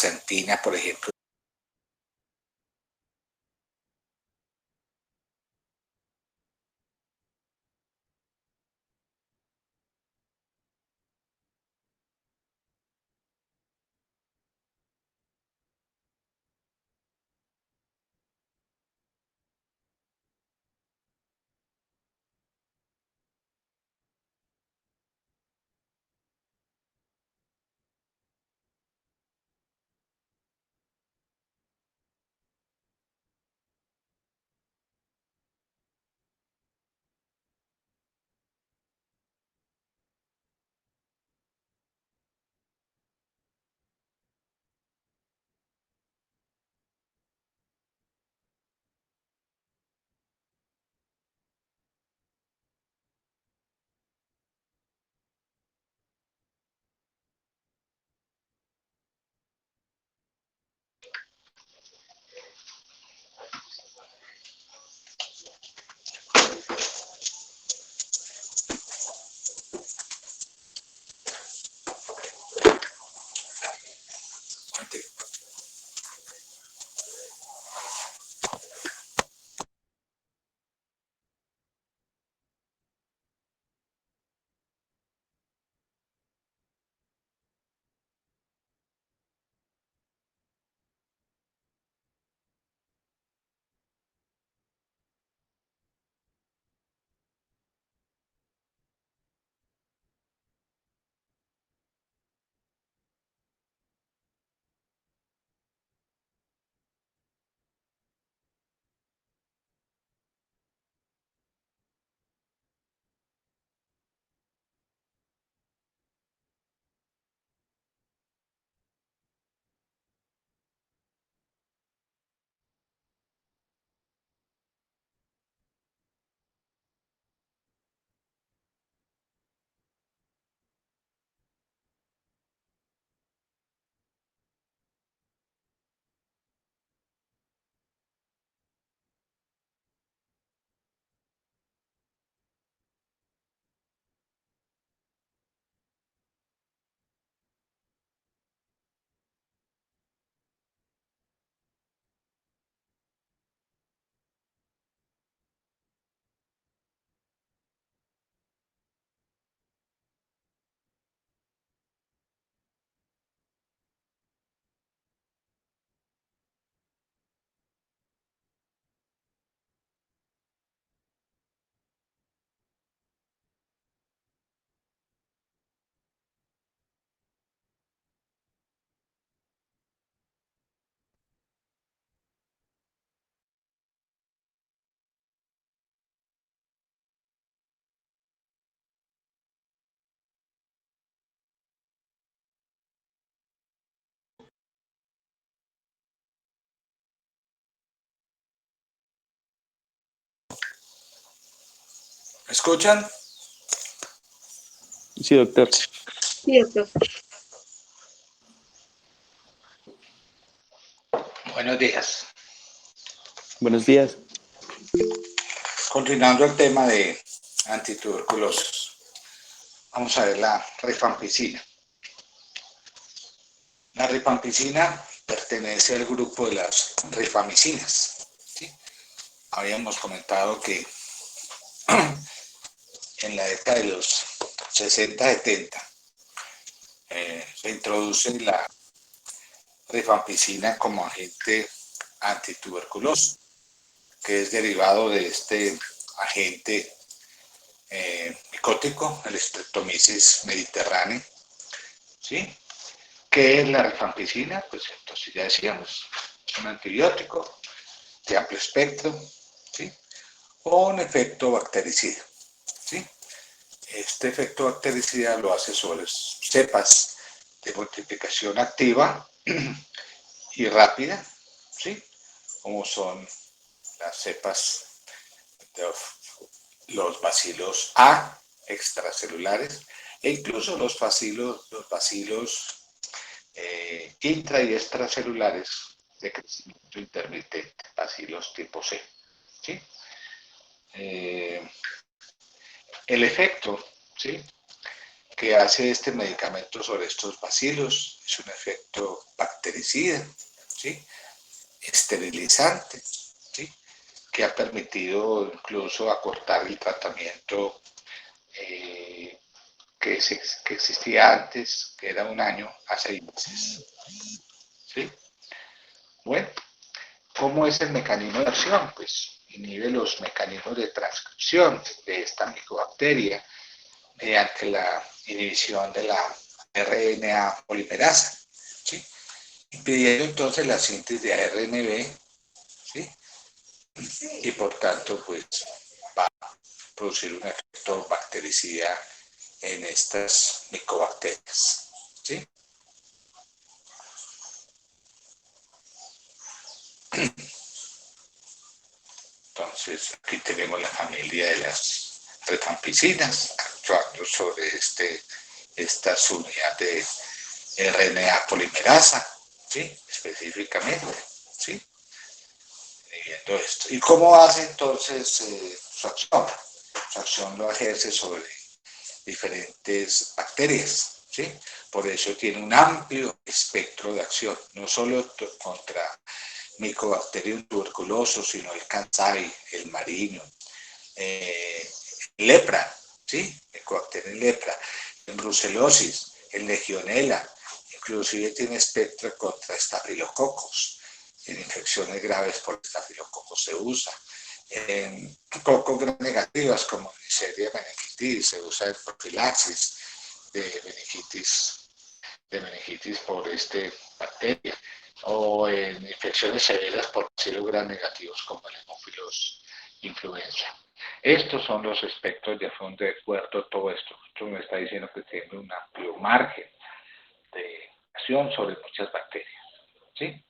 Argentina, por ejemplo. ¿Me escuchan? Sí, doctor. Sí, doctor. Buenos días. Buenos días. Continuando el tema de antituberculosis, vamos a ver la rifampicina. La rifampicina pertenece al grupo de las rifamicinas, ¿sí? habíamos comentado que en la década de los 60-70 se introduce la rifampicina como agente antituberculoso, que es derivado de este agente micótico, el Streptomyces mediterranea, ¿sí? ¿Qué es la rifampicina? Pues entonces ya decíamos, es un antibiótico de amplio espectro, ¿sí? O un efecto bactericida, ¿sí? Este efecto bactericida lo hace sobre cepas de multiplicación activa y rápida, ¿sí? Como son las cepas de los bacilos A extracelulares e incluso los bacilos intra y extracelulares de crecimiento intermitente, bacilos tipo C, ¿sí? El efecto, ¿sí?, que hace este medicamento sobre estos bacilos es un efecto bactericida, ¿sí?, esterilizante, ¿sí?, que ha permitido incluso acortar el tratamiento que existía antes, que era 1 año, a 6 meses. ¿Sí? Bueno, ¿cómo es el mecanismo de acción? Pues inhibe los mecanismos de transcripción de esta micobacteria mediante la inhibición de la RNA polimerasa, ¿sí?, impidiendo entonces la síntesis de ARNB, ¿sí?, y por tanto pues va a producir un efecto bactericida en estas micobacterias, ¿sí? Entonces aquí tenemos la familia de las rifampicinas actuando sobre estas unidades de RNA polimerasa, ¿sí?, específicamente, ¿sí?, viendo esto. ¿Y cómo hace entonces su acción? Su acción lo ejerce sobre diferentes bacterias, ¿sí? Por eso tiene un amplio espectro de acción, no solo contra Mycobacterium tuberculoso, sino el Kansai, el Mariño, lepra, ¿sí?, Mycobacterium lepra, en brucelosis, en legionela, inclusive tiene espectro contra estafilococos, en infecciones graves por estafilococos se usa, en cocos gram negativas como Neisseria meningitis se usa en profilaxis de meningitis por bacteria, o en infecciones severas por bacilos gram negativos como el hemófilos influenza. Estos son los espectros de fondo de acuerdo a todo esto. Esto me está diciendo que tiene un amplio margen de acción sobre muchas bacterias, ¿sí?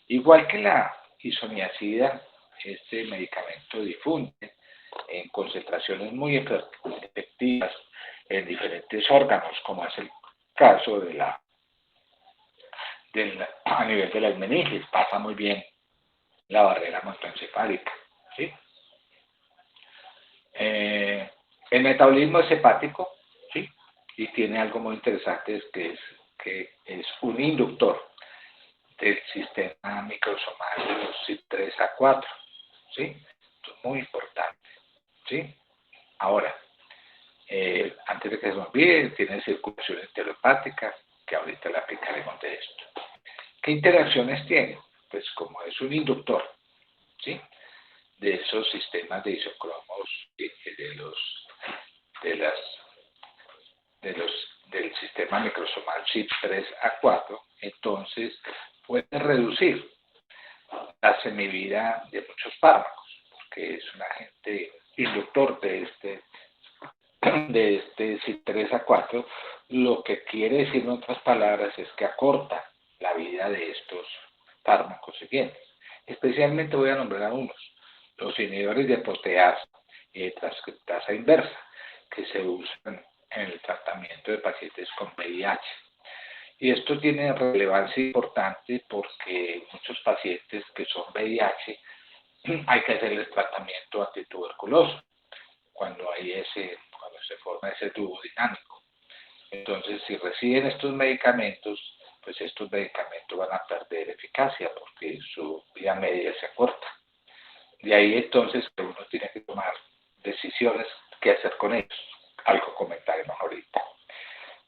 Igual que la isoniazida, este medicamento difunde en concentraciones muy efectivas en diferentes órganos, como es el caso a nivel de las meninges, pasa muy bien la barrera hematoencefálica, ¿sí? El metabolismo es hepático, ¿sí?, y tiene algo muy interesante, es que es un inductor del sistema microsomal de los CYP3A4, ¿sí? Esto es muy importante, ¿sí? Ahora, antes de que se me olvide, tiene circulación enterohepática, que ahorita le aplicaremos de esto. ¿Qué interacciones tiene? Pues como es un inductor, ¿sí?, de esos sistemas de isocromos del sistema microsomal CYP3A4, entonces puede reducir la semivida de muchos fármacos, porque es un agente inductor de este CYP3A4, lo que quiere decir en otras palabras es que acorta la vida de estos fármacos siguientes. Especialmente voy a nombrar a unos, los inhibidores de proteasa y de transcriptasa inversa, que se usan en el tratamiento de pacientes con VIH. Y esto tiene relevancia importante porque muchos pacientes que son VIH hay que hacerles tratamiento antituberculoso cuando se forma ese tubo dinámico. Entonces, si reciben estos medicamentos, pues estos medicamentos van a perder eficacia porque su vida media se acorta. De ahí entonces que uno tiene que tomar decisiones qué hacer con ellos. Algo comentaremos ahorita.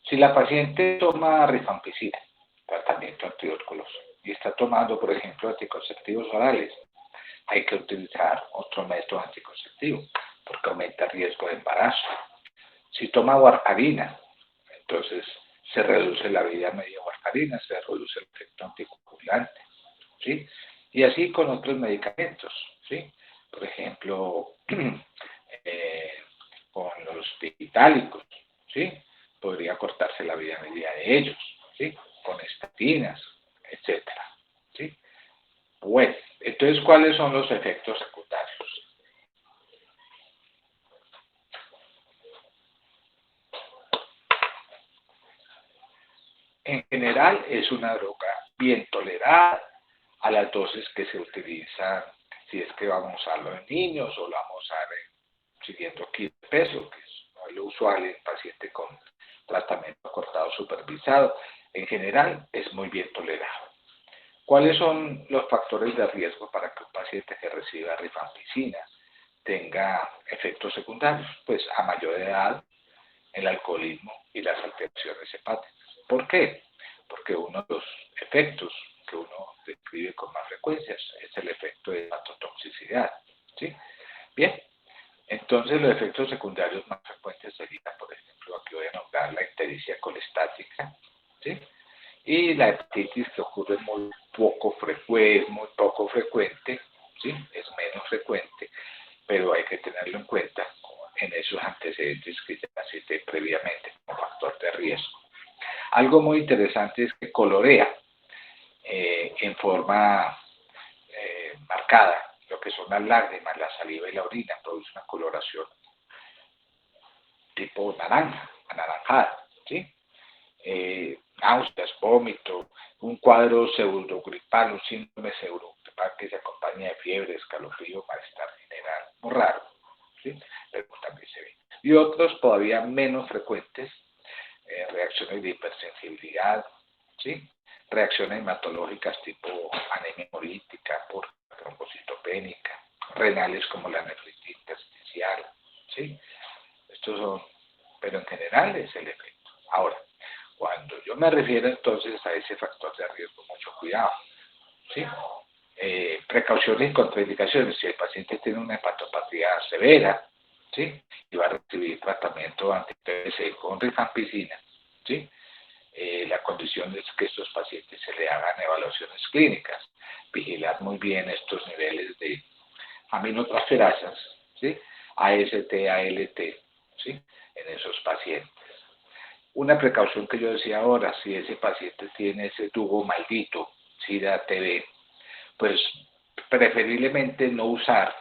Si la paciente toma rifampicina, tratamiento antidiarcoicoso, y está tomando, por ejemplo, anticonceptivos orales, hay que utilizar otro método anticonceptivo, porque aumenta el riesgo de embarazo. Si toma warfarina, entonces se reduce la vida media warfarina, se reduce el efecto anticoagulante, ¿sí? Y así con otros medicamentos, ¿sí? Por ejemplo, con los digitálicos, ¿sí? Podría cortarse la vida media de ellos, ¿sí? Con estatinas, etcétera, ¿sí? Bueno, entonces, ¿cuáles son los efectos secundarios? En general, es una droga bien tolerada a las dosis que se utilizan, si es que vamos a usarlo en niños o lo vamos a usar siguiendo kilo de peso, que es lo usual en paciente con tratamiento cortado supervisado. En general, es muy bien tolerado. ¿Cuáles son los factores de riesgo para que un paciente que reciba rifampicina tenga efectos secundarios? Pues a mayor edad, el alcoholismo y las alteraciones hepáticas. ¿Por qué? Porque uno de los efectos que uno describe con más frecuencia es el efecto de hepatotoxicidad, ¿sí? Bien, entonces los efectos secundarios más frecuentes serían, por ejemplo, aquí voy a nombrar la ictericia colestática, ¿sí? Y la hepatitis, que ocurre muy poco frecuente, ¿sí? Es menos frecuente, pero hay que tenerlo en cuenta en esos antecedentes que ya cité previamente como factor de riesgo. Algo muy interesante es que colorea en forma marcada lo que son las lágrimas, la saliva y la orina, produce una coloración tipo naranja, anaranjada, ¿sí? Náuseas, vómito, un cuadro pseudogripal, un síndrome pseudogripal que se acompaña de fiebre, escalofrío, malestar general, muy raro, ¿sí? Pero también se ve. Y otros todavía menos frecuentes, reacciones de hipersensibilidad, ¿sí? Reacciones hematológicas tipo anemia hemolítica, por trombocitopénica, renales como la nefritis intersticial, ¿sí? Estos son, pero en general es el efecto. Ahora, cuando yo me refiero entonces a ese factor de riesgo, mucho cuidado, ¿sí? Precauciones y contraindicaciones. Si el paciente tiene una hepatopatía severa, ¿sí? Y va a recibir tratamiento anti-PVC con rifampicina, ¿sí? La condición es que estos pacientes se le hagan evaluaciones clínicas, vigilar muy bien estos niveles de aminotransferasas, ¿sí? AST, ALT, ¿sí? En esos pacientes. Una precaución que yo decía ahora, si ese paciente tiene ese tubo maldito, SIDA TB, pues preferiblemente no usar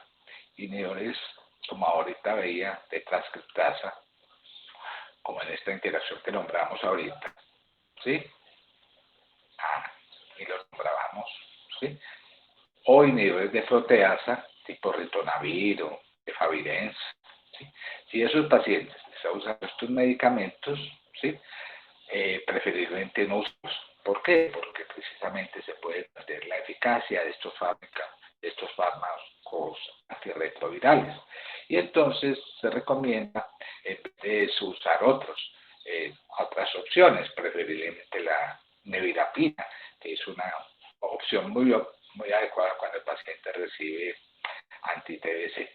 inhibidores como ahorita veía de transcriptasa, como en esta interacción que nombramos ahorita, ¿sí? Y los nombrábamos, ¿sí? O inhibidores de proteasa, tipo ritonavir o efavirenz, ¿sí? Si esos pacientes están usando estos medicamentos, ¿sí? Preferiblemente no usarlos. ¿Por qué? Porque precisamente se puede perder la eficacia de estos fármacos antirretrovirales. Y entonces se recomienda, en vez de eso, usar otras opciones, preferiblemente la nevirapina, que es una opción muy adecuada cuando el paciente recibe anti-TBC.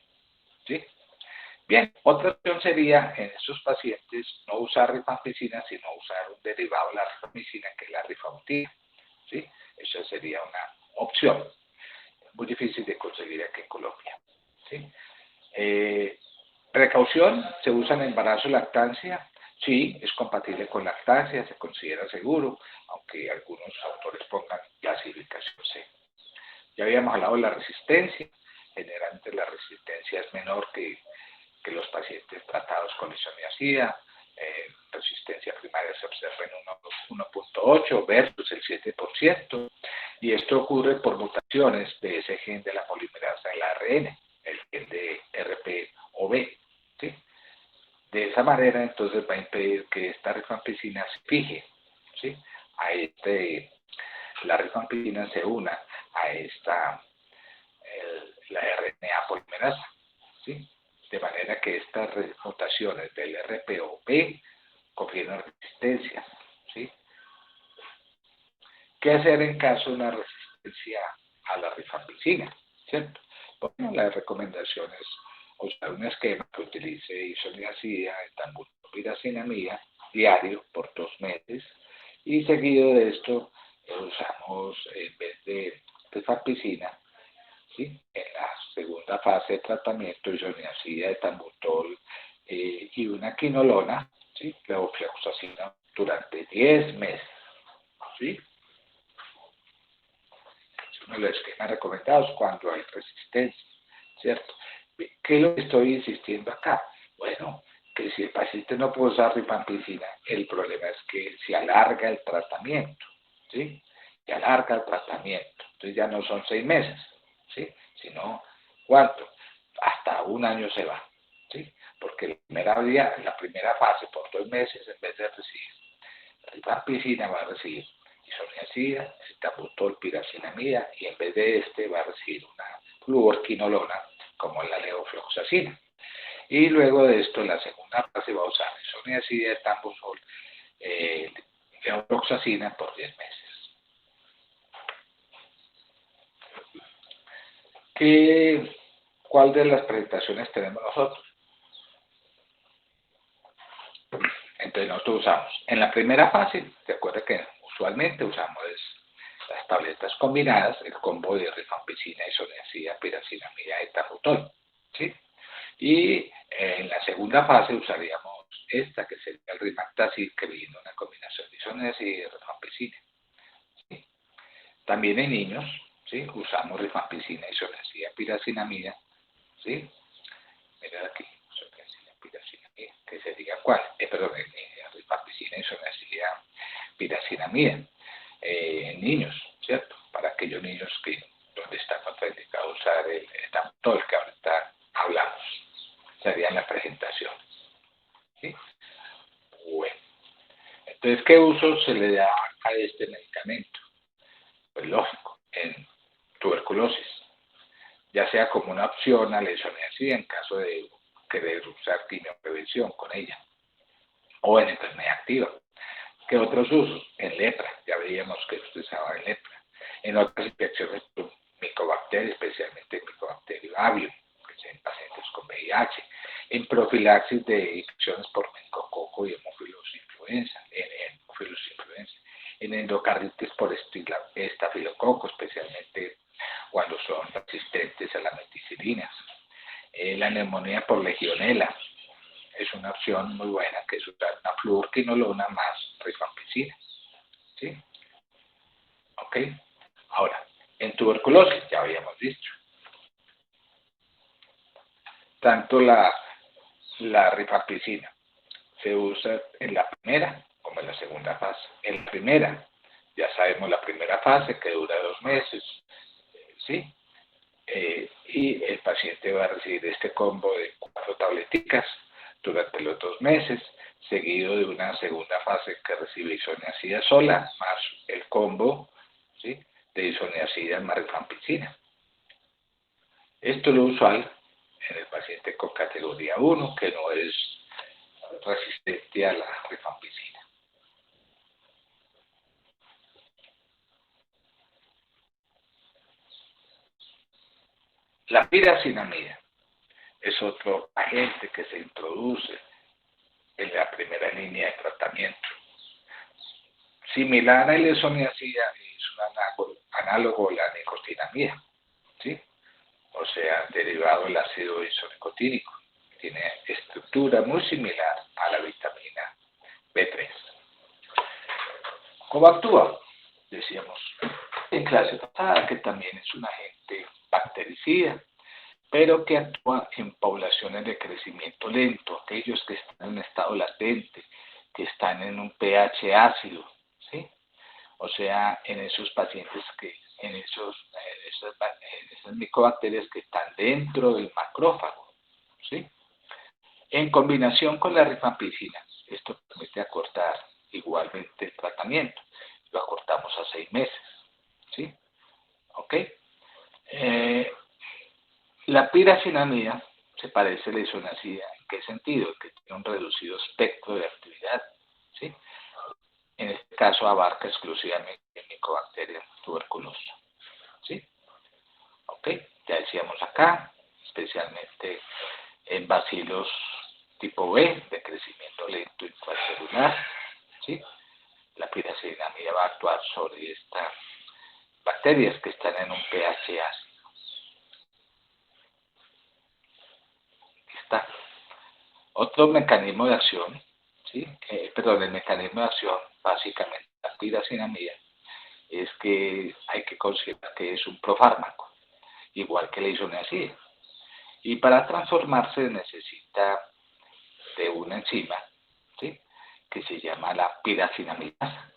¿Sí? Bien, otra opción sería en esos pacientes no usar rifampicina, sino usar un derivado de la rifampicina, que es la rifampicina, ¿sí? Esa sería una opción, muy difícil de conseguir aquí en Colombia, ¿sí? Precaución, se usa en embarazo y lactancia, sí, es compatible con lactancia, se considera seguro, aunque algunos autores pongan clasificación C. Ya habíamos hablado de la resistencia, generalmente la resistencia es menor que los pacientes tratados con isoniazida, resistencia primaria se observa en 1.8 versus el 7%, y esto ocurre por mutaciones de ese gen de la polimerasa del ARN, el gen de RPOB, ¿sí? De esa manera, entonces, va a impedir que esta rifampicina se fije, ¿sí? La rifampicina se una a la RNA polimerasa, ¿sí? De manera que estas mutaciones del RPOP confieren resistencia, ¿sí? ¿Qué hacer en caso de una resistencia a la rifampicina? ¿Cierto? Bueno, la recomendación es usar un esquema que utilice isoniazida, etanbutopiracinamida diario por 2 meses y seguido de esto usamos en vez de rifampicina, ¿sí? En la segunda fase de tratamiento isoniazida, etambutol y una quinolona, ¿sí? Levofloxacina durante 10 meses, ¿sí? Uno de los esquemas recomendados cuando hay resistencia, ¿cierto? ¿Qué es lo que estoy insistiendo acá? Bueno, que si el paciente no puede usar rifampicina, el problema es que se alarga el tratamiento, ¿sí? Se alarga el tratamiento. Entonces ya no son 6 meses, ¿sí? Sino, ¿cuánto? Hasta 1 año se va, ¿sí? Porque la primera fase, por 2 meses, en vez de recibir rifampicina, va a recibir isoniazida, etanbutol, piracinamida, y en vez de va a recibir una fluorquinolona, como la levofloxacina. Y luego de esto, en la segunda fase va a usar isoniazida, etambutol, levofloxacina por 10 meses. ¿Cuál de las presentaciones tenemos nosotros? Entonces nosotros usamos, en la primera fase, recuerda que usualmente usamos las tabletas combinadas, el combo de rifampicina, isoniazida, piracinamida, etanbutol, ¿sí? Y en la segunda fase usaríamos esta, que sería el rimactacid, que viene una combinación de isoniazida y rifampicina, ¿sí? También en niños, ¿sí? Usamos rifampicina, isoniazida, piracinamida, ¿sí? Mira aquí, isoniazida, piracinamida, que sería ¿cuál? Perdón, rifampicina, isoniazida, piracinamida, en niños, ¿cierto? Para aquellos niños donde está contraindicado usar el etambutol, que ahorita hablamos, sería la presentación, ¿sí? Bueno, entonces, ¿qué uso se le da a este medicamento? Pues lógico, en tuberculosis, ya sea como una opción a la isoniazida en caso de querer usar quimioprevención con ella, o en enfermedad activa. ¿Qué otros usos? En lepra, ya veíamos que usted usaba en lepra. En otras infecciones por micobacterias, especialmente el Mycobacterium avium, que es en pacientes con VIH. En profilaxis de infecciones por meningococo y hemófilos influenza, en endocarditis por estafilococo, especialmente cuando son resistentes a la meticilina. La neumonía por legionela es una opción muy buena, que es usar una fluorquinolona más rifampicina, ¿sí? ¿Ok? Ahora, en tuberculosis, ya habíamos dicho, tanto la rifampicina se usa en la primera como en la segunda fase. En la primera, ya sabemos la primera fase, que dura 2 meses, ¿sí? Y el paciente va a recibir este combo de 4 tableticas durante los 2 meses, seguido de una segunda fase que recibe isoniazida sola, más el combo, ¿sí?, de isoniazida más rifampicina. Esto es lo usual en el paciente con categoría 1, que no es resistente a la rifampicina. La piracinamida es otro agente que se introduce en la primera línea de tratamiento. Similar a la isoniazida, es un análogo a la nicotinamida, ¿sí? O sea, derivado del ácido isonicotínico. Tiene estructura muy similar a la vitamina B3. ¿Cómo actúa? Decíamos en clase pasada que también es un agente bactericida, pero que actúa en poblaciones de crecimiento lento, aquellos que están en estado latente, que están en un pH ácido, ¿sí? O sea, en esos pacientes en esas micobacterias que están dentro del macrófago, ¿sí? En combinación con la rifampicina, esto permite acortar igualmente el tratamiento, lo acortamos a 6 meses, ¿sí? ¿Ok? La piracinamida se parece a la isoniazida. ¿En qué sentido? Que tiene un reducido espectro de actividad, ¿sí? En este caso abarca exclusivamente Mycobacterium tuberculosa, ¿sí? Ok, ya decíamos acá, especialmente en bacilos tipo B, de crecimiento lento intracelular, ¿sí? La piracinamida va a actuar sobre estas bacterias que están en un pH ácido. Está. Otro mecanismo de acción, ¿sí? El mecanismo de acción básicamente de la piracinamida es que hay que considerar que es un profármaco, igual que la isoniazida. Y para transformarse necesita de una enzima, ¿sí? Que se llama la piracinamidasa.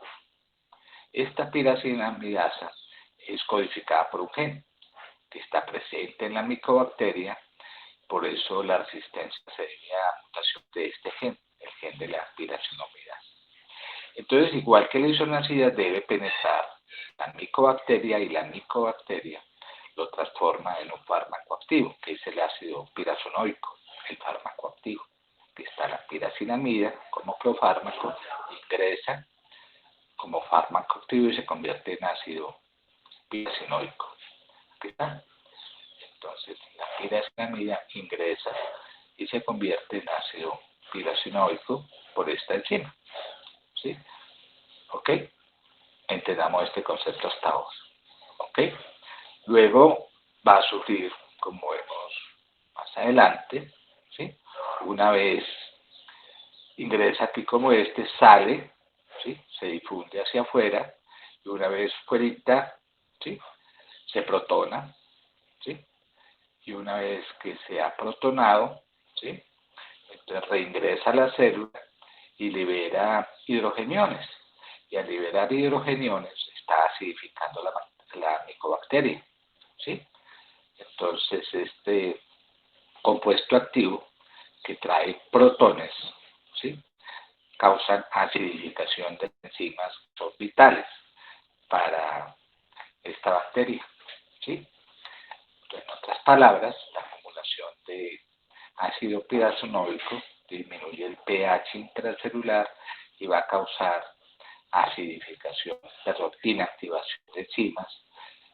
Esta piracinamidasa es codificada por un gen que está presente en la micobacteria, por eso la resistencia se debe a mutación de este gen, el gen de la piracinamidasa. Entonces, igual que la isoniazida, debe penetrar la micobacteria y la micobacteria lo transforma en un fármaco activo, que es el ácido pirazonoico, el fármaco activo. Aquí está la piracinamida como profármaco, ingresa como fármaco activo y se convierte en ácido piracinoico. Aquí está. Entonces, la piracinamida ingresa y se convierte en ácido piracinoico por esta enzima, ¿sí? ¿Ok? Entendamos este concepto hasta ahora. ¿Ok? Luego va a sufrir, como vemos más adelante, ¿sí? Una vez ingresa aquí como este, sale, ¿sí? Se difunde hacia afuera, y una vez fuera, ¿sí? Se protona, ¿sí? Y una vez que se ha protonado, ¿sí? Entonces reingresa a la célula y libera hidrogeniones. Y al liberar hidrogeniones está acidificando la micobacteria, ¿sí? Entonces este compuesto activo que trae protones, ¿sí? Causan acidificación de enzimas que son vitales para esta bacteria, ¿sí? En otras palabras, la acumulación de ácido pirazonoico disminuye el pH intracelular y va a causar acidificación, inactivación de enzimas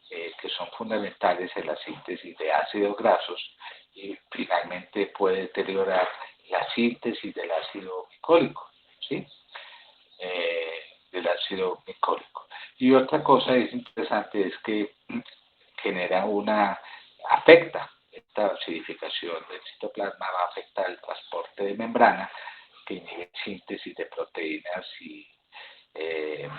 que son fundamentales en la síntesis de ácidos grasos y finalmente puede deteriorar la síntesis del ácido glicólico, ¿sí? Del ácido glicólico. Y otra cosa es interesante es que genera afecta esta acidificación del citoplasma, va a afectar el transporte de membrana que inhibe síntesis de proteínas eh,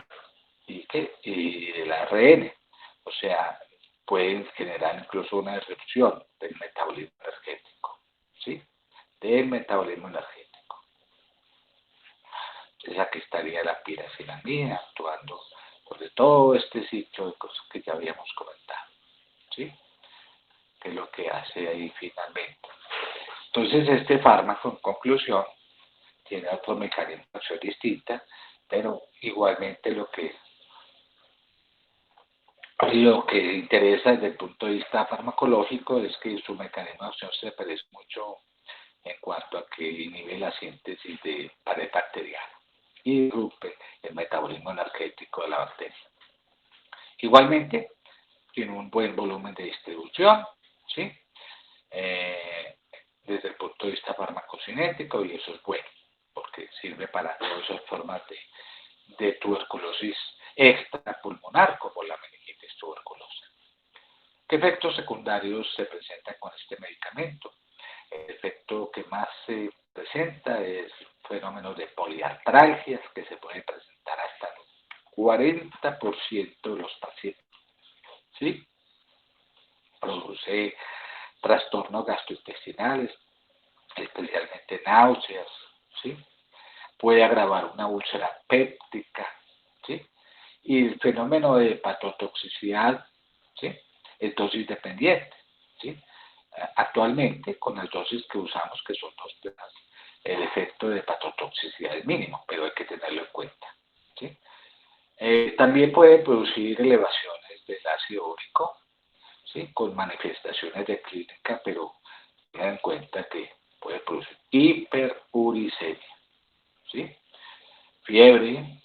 y del ARN. O sea, pueden generar incluso una disrupción del metabolismo energético, ¿sí? Del metabolismo energético. Entonces aquí estaría la piracinamida actuando sobre todo este ciclo de cosas que ya habíamos comentado, ¿sí? Que es lo que hace ahí finalmente. Entonces este fármaco, en conclusión, tiene otro mecanismo de acción distinta, pero igualmente lo que interesa desde el punto de vista farmacológico es que su mecanismo de acción se parece mucho en cuanto a que inhibe la síntesis de pared bacteriana y disrumpe el metabolismo energético de la bacteria. Igualmente, tiene un buen volumen de distribución, ¿sí? Desde el punto de vista farmacocinético, y eso es bueno, porque sirve para todas esas formas de tuberculosis extrapulmonar, como la meningitis tuberculosa. ¿Qué efectos secundarios se presentan con este medicamento? El efecto que más se presenta es fenómenos de poliartralgias que se pueden presentar hasta el 40% de los pacientes, ¿sí? Produce trastornos gastrointestinales, especialmente náuseas, ¿sí? Puede agravar una úlcera péptica, ¿sí? Y el fenómeno de hepatotoxicidad, ¿sí? Es dosis dependiente, ¿sí? Actualmente, con las dosis que usamos, que son 2 plas, el efecto de hepatotoxicidad es mínimo, pero hay que tenerlo en cuenta, ¿sí? También puede producir elevaciones del ácido úrico, ¿sí? Con manifestaciones de clínica, pero tengan en cuenta que puede producir hiperuricemia, ¿sí? Fiebre,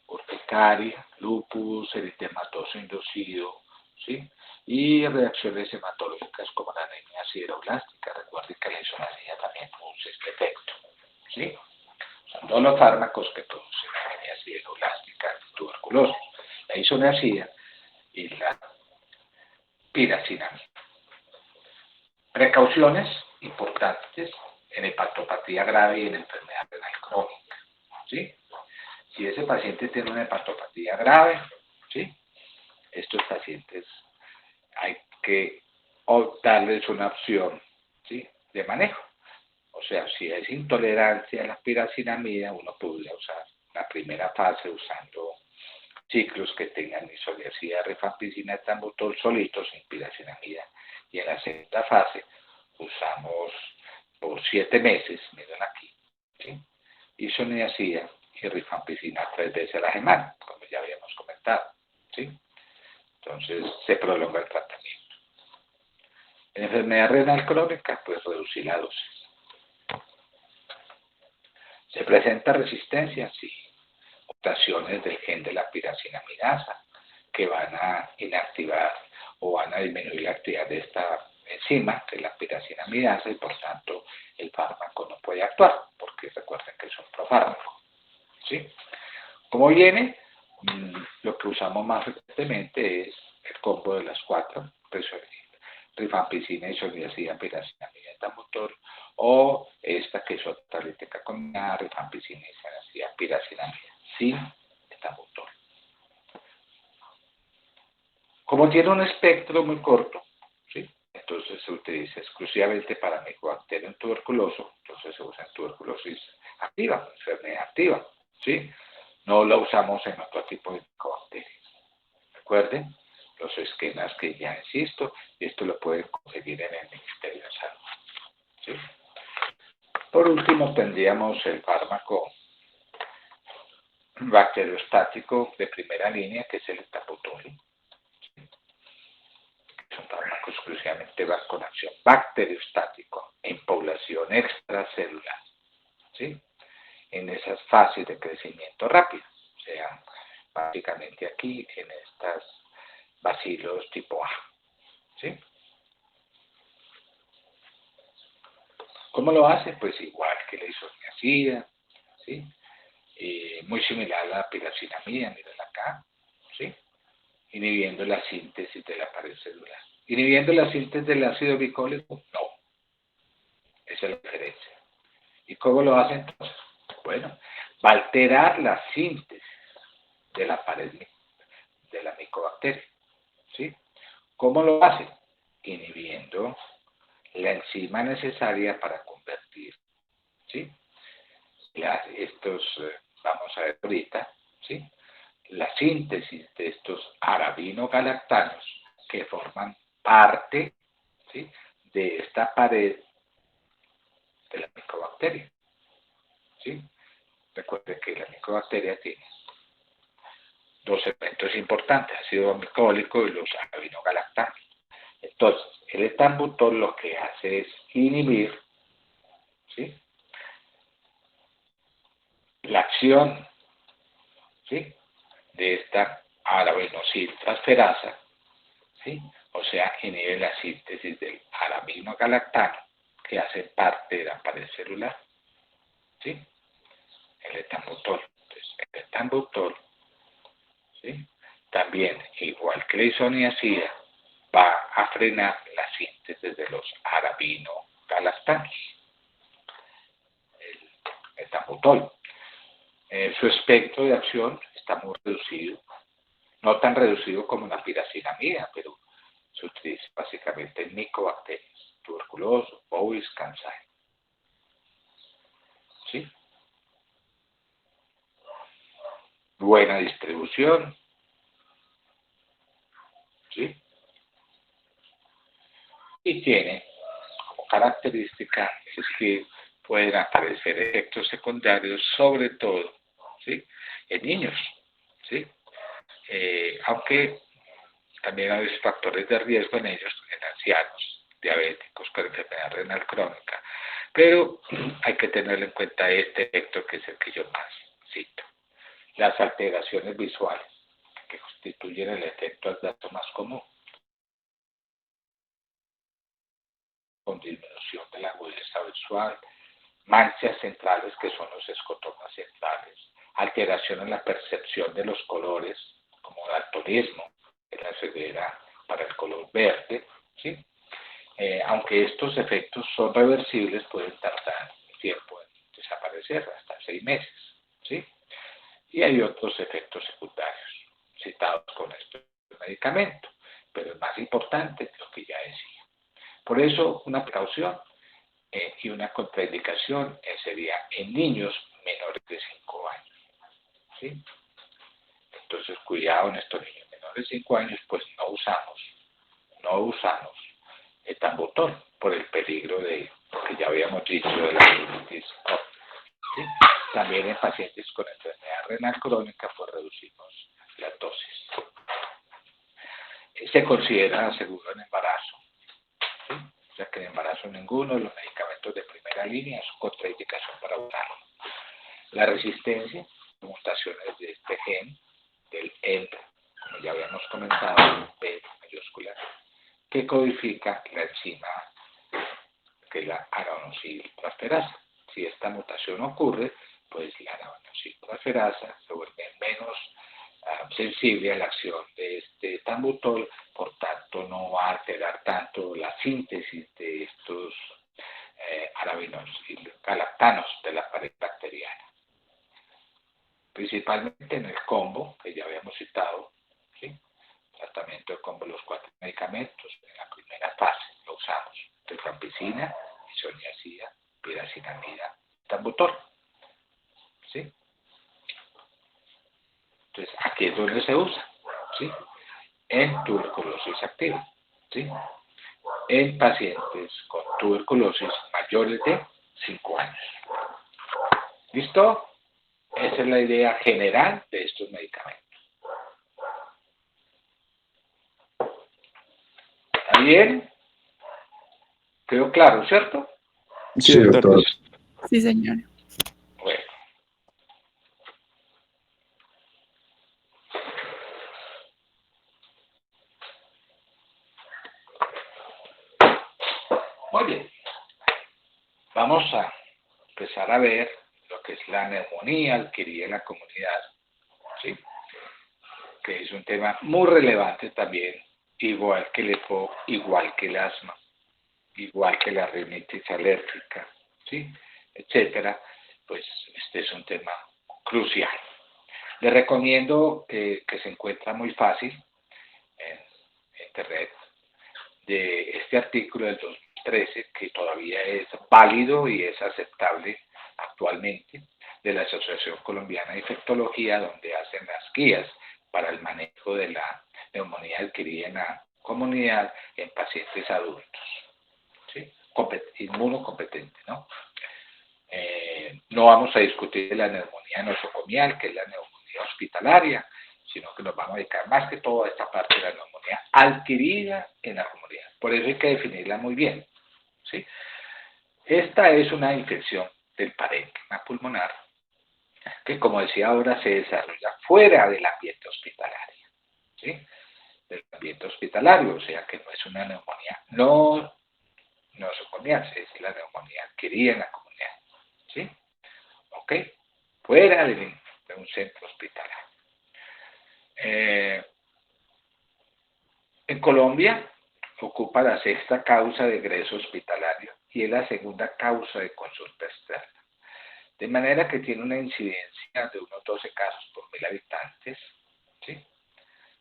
urticaria, lupus, eritematoso inducido, ¿sí? Y reacciones hematológicas como la anemia sideroblástica. Recuerden que la isonacia también produce este efecto, ¿sí? Son todos los fármacos que producen anemia sideroblástica, tuberculosis, la isoniazida y la piracinamida. Precauciones importantes en hepatopatía grave y en enfermedad renal crónica, ¿sí? Si ese paciente tiene una hepatopatía grave, ¿sí? Estos pacientes hay que darles una opción, ¿sí? De manejo. O sea, si es intolerancia a la piracinamida, uno podría usar la primera fase usando ciclos que tengan isoniazida, rifampicina, etambutol solitos sin piracinamida. Y en la segunda fase usamos por 7 meses, miren aquí, ¿sí? Isoniazida y rifampicina 3 veces a la semana, como ya habíamos comentado, ¿sí? Entonces se prolonga el tratamiento. En enfermedad renal crónica, pues reducir la dosis. ¿Se presenta resistencia? Sí. Mutaciones del gen de la piracinamidasa que van a inactivar o van a disminuir la actividad de esta enzima, que es la piracinamidasa, y por tanto el fármaco no puede actuar, porque recuerden que es un profármaco, ¿sí? ¿Cómo viene? Lo que usamos más frecuentemente es el combo de las 4, rifampicina, isoniazida, piracinamida, etambutol, o esta que es otra lítica combinada, rifampicina, isoniazida, piracinamida, sin etambutol. Como tiene un espectro muy corto, ¿sí? Entonces se utiliza exclusivamente para Mycobacterium tuberculoso, entonces se usa en tuberculosis activa, enfermedad activa, ¿sí? No la usamos en otro tipo de Mycobacterium. Recuerden los esquemas que ya insisto, y esto lo pueden conseguir en el Ministerio de Salud, ¿sí? Por último tendríamos el fármaco bacteriostático de primera línea, que es el etambutol. Es un fármaco exclusivamente con acción bacteriostático en población extracelular, ¿sí? En esas fases de crecimiento rápido, o sea, básicamente aquí en estas bacilos tipo A, ¿sí? ¿Cómo lo hace? Pues igual que la isoniazida, ¿sí? Muy similar a la piracinamida, miren acá, ¿sí? Inhibiendo la síntesis de la pared celular. ¿Inhibiendo la síntesis del ácido glicólico? No, esa es la diferencia. ¿Y cómo lo hace entonces? Bueno, va a alterar la síntesis de la pared de la micobacteria, ¿sí? ¿Cómo lo hace? Inhibiendo la enzima necesaria para convertir, ¿sí? Vamos a ver ahorita, ¿sí? La síntesis de estos arabinogalactanos que forman parte, ¿sí? De esta pared de la micobacteria, ¿sí? Recuerden que la micobacteria tiene dos elementos importantes, ácido glicólico y los arabinogalactanos. Entonces, el etambutol lo que hace es inhibir, ¿sí? La acción, ¿sí? De esta arabinosiltransferasa, ¿sí? O sea, inhibe la síntesis del arabinogalactano que hace parte de la pared celular, ¿sí? El etambutol. Entonces, el etambutol, ¿sí? También, igual que la isoniazida, va a frenar la síntesis de los arabinogalactanos, el etambutol. Su espectro de acción está muy reducido, no tan reducido como la piracinamida, pero se utiliza básicamente en micobacterias, tuberculosis, bovis, cansai. ¿Sí? Buena distribución, ¿sí? Y tiene como característica es que pueden aparecer efectos secundarios, sobre todo, ¿sí? En niños, ¿sí? Aunque También hay factores de riesgo en ellos, en ancianos, diabéticos, con enfermedad renal crónica. Pero hay que tener en cuenta este efecto que es el que yo más cito. Las alteraciones visuales, que constituyen el efecto adverso más común, con disminución de la agudeza visual, manchas centrales que son los escotomas centrales, alteración en la percepción de los colores, como daltonismo, en la ceguera para el color verde, ¿sí? Aunque estos efectos son reversibles, pueden tardar tiempo en desaparecer, hasta 6 meses, ¿sí? Y hay otros efectos secundarios citados con este medicamento, pero es más importante lo que ya decía. Por eso, una precaución y una contraindicación sería en niños menores de 5 años, ¿sí? Entonces, cuidado en estos niños menores de 5 años, pues no usamos etambutol por el peligro de, que ya habíamos dicho, de la artritis, ¿sí? También en pacientes con enfermedad renal crónica, pues reducimos las dosis. Se considera seguro en embarazo, ¿sí? O sea que en embarazo ninguno, los medicamentos de primera línea son contraindicación para usarlo. La resistencia, mutaciones de este gen, del ENT, como ya habíamos comentado, P mayúscula, que codifica la enzima que es la aranosiltransferasa. Si esta mutación ocurre, pues la aranosiltransferasa se vuelve menos sensible a la acción de este etambutol, por tanto no va a alterar tanto la síntesis de estos galactanos de la pared bacteriana. Principalmente en el combo, que ya habíamos citado, ¿sí? Tratamiento de combo de los 4 medicamentos, en la primera fase lo usamos, rifampicina, isoniazida, piracinamida, etambutol, ¿sí? Entonces, aquí es donde se usa, ¿sí? En tuberculosis activa, ¿sí? En pacientes con tuberculosis mayores de 5 años. ¿Listo? Esa es la idea general de estos medicamentos. ¿Está bien? ¿Quedó claro, cierto? Sí, doctor. Sí, señor. Bueno. Muy bien. Vamos a empezar a ver lo que es la neumonía adquirida en la comunidad, ¿sí? Que es un tema muy relevante también, igual que el EPOC, igual que el asma, igual que la rinitis alérgica, ¿sí? Etcétera. Pues este es un tema crucial. Les recomiendo que se encuentra muy fácil en internet de este artículo del 2013, que todavía es válido y es aceptable actualmente, de la Asociación Colombiana de Infectología, donde hacen las guías para el manejo de la neumonía adquirida en la comunidad en pacientes adultos, ¿sí? Inmunocompetente, ¿no? No vamos a discutir la neumonía nosocomial, que es la neumonía hospitalaria, sino que nos vamos a dedicar más que todo a esta parte de la neumonía adquirida en la comunidad. Por eso hay que definirla muy bien, ¿sí? Esta es una infección del parénquima pulmonar que, como decía ahora, se desarrolla fuera del ambiente hospitalario, ¿sí? Del ambiente hospitalario, o sea que no es una neumonía nosocomial, es la neumonía adquirida en la comunidad, ¿sí? ¿Ok? Fuera de un centro hospitalario. En Colombia ocupa la 6ª causa de egreso hospitalario y es la 2ª causa de consulta externa. De manera que tiene una incidencia de unos 12 casos por 1000 habitantes, ¿sí?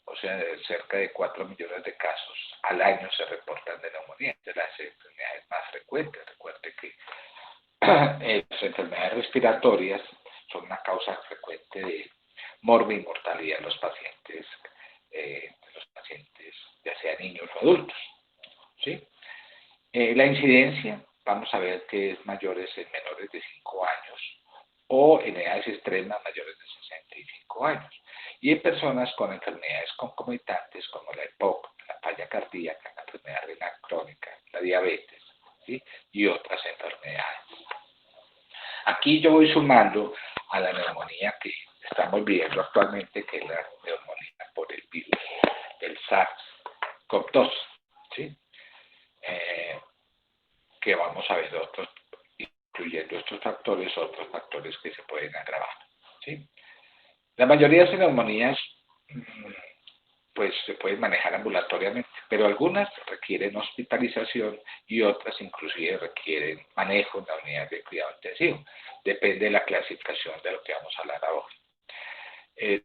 O sea, de cerca de 4 millones de casos al año se reportan de neumonía, de las enfermedades más frecuentes. Recuerde que las enfermedades respiratorias son una causa frecuente de morbimortalidad en los pacientes, ya sean niños o adultos, ¿sí? La incidencia, vamos a ver que es mayores en menores de 5 años o en edades extremas mayores de 65 años y en personas con enfermedades concomitantes como la EPOC, cardíaca, la enfermedad renal crónica, la diabetes, ¿sí? Y otras enfermedades. Aquí yo voy sumando a la neumonía que estamos viviendo actualmente, que es la neumonía por el virus del SARS-CoV-2, ¿sí? Que vamos a ver otros, incluyendo estos factores, otros factores que se pueden agravar, ¿sí? La mayoría de las neumonías pues se pueden manejar ambulatoriamente, pero algunas requieren hospitalización y otras inclusive requieren manejo en la unidad de cuidado intensivo. Depende de la clasificación de lo que vamos a hablar ahora.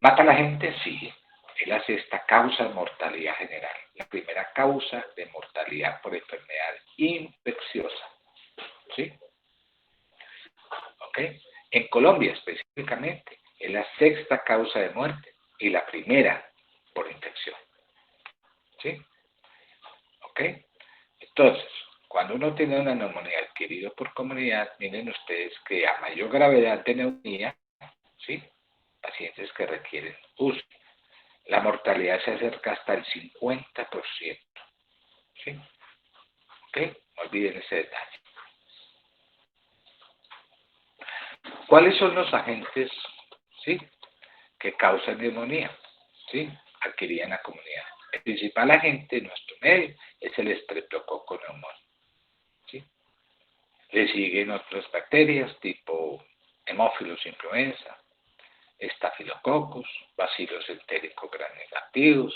¿Mata a la gente? Sí. Es la sexta causa de mortalidad general. La primera causa de mortalidad por enfermedad infecciosa. ¿Sí? ¿Ok? En Colombia específicamente es la sexta causa de muerte y la primera por infección. ¿Sí? ¿Ok? Entonces, cuando uno tiene una neumonía adquirida por comunidad, miren ustedes que a mayor gravedad de neumonía, ¿sí? Pacientes que requieren uso, la mortalidad se acerca hasta el 50%. ¿Sí? ¿Ok? No olviden ese detalle. ¿Cuáles son los agentes, ¿sí?, que causan neumonía, ¿sí?, adquirida en la comunidad? El principal agente en nuestro medio es el Streptococcus pneumoniae, ¿sí? Le siguen otras bacterias tipo Haemophilus influenza, Staphylococcus, Bacillus entéricos gram negativos,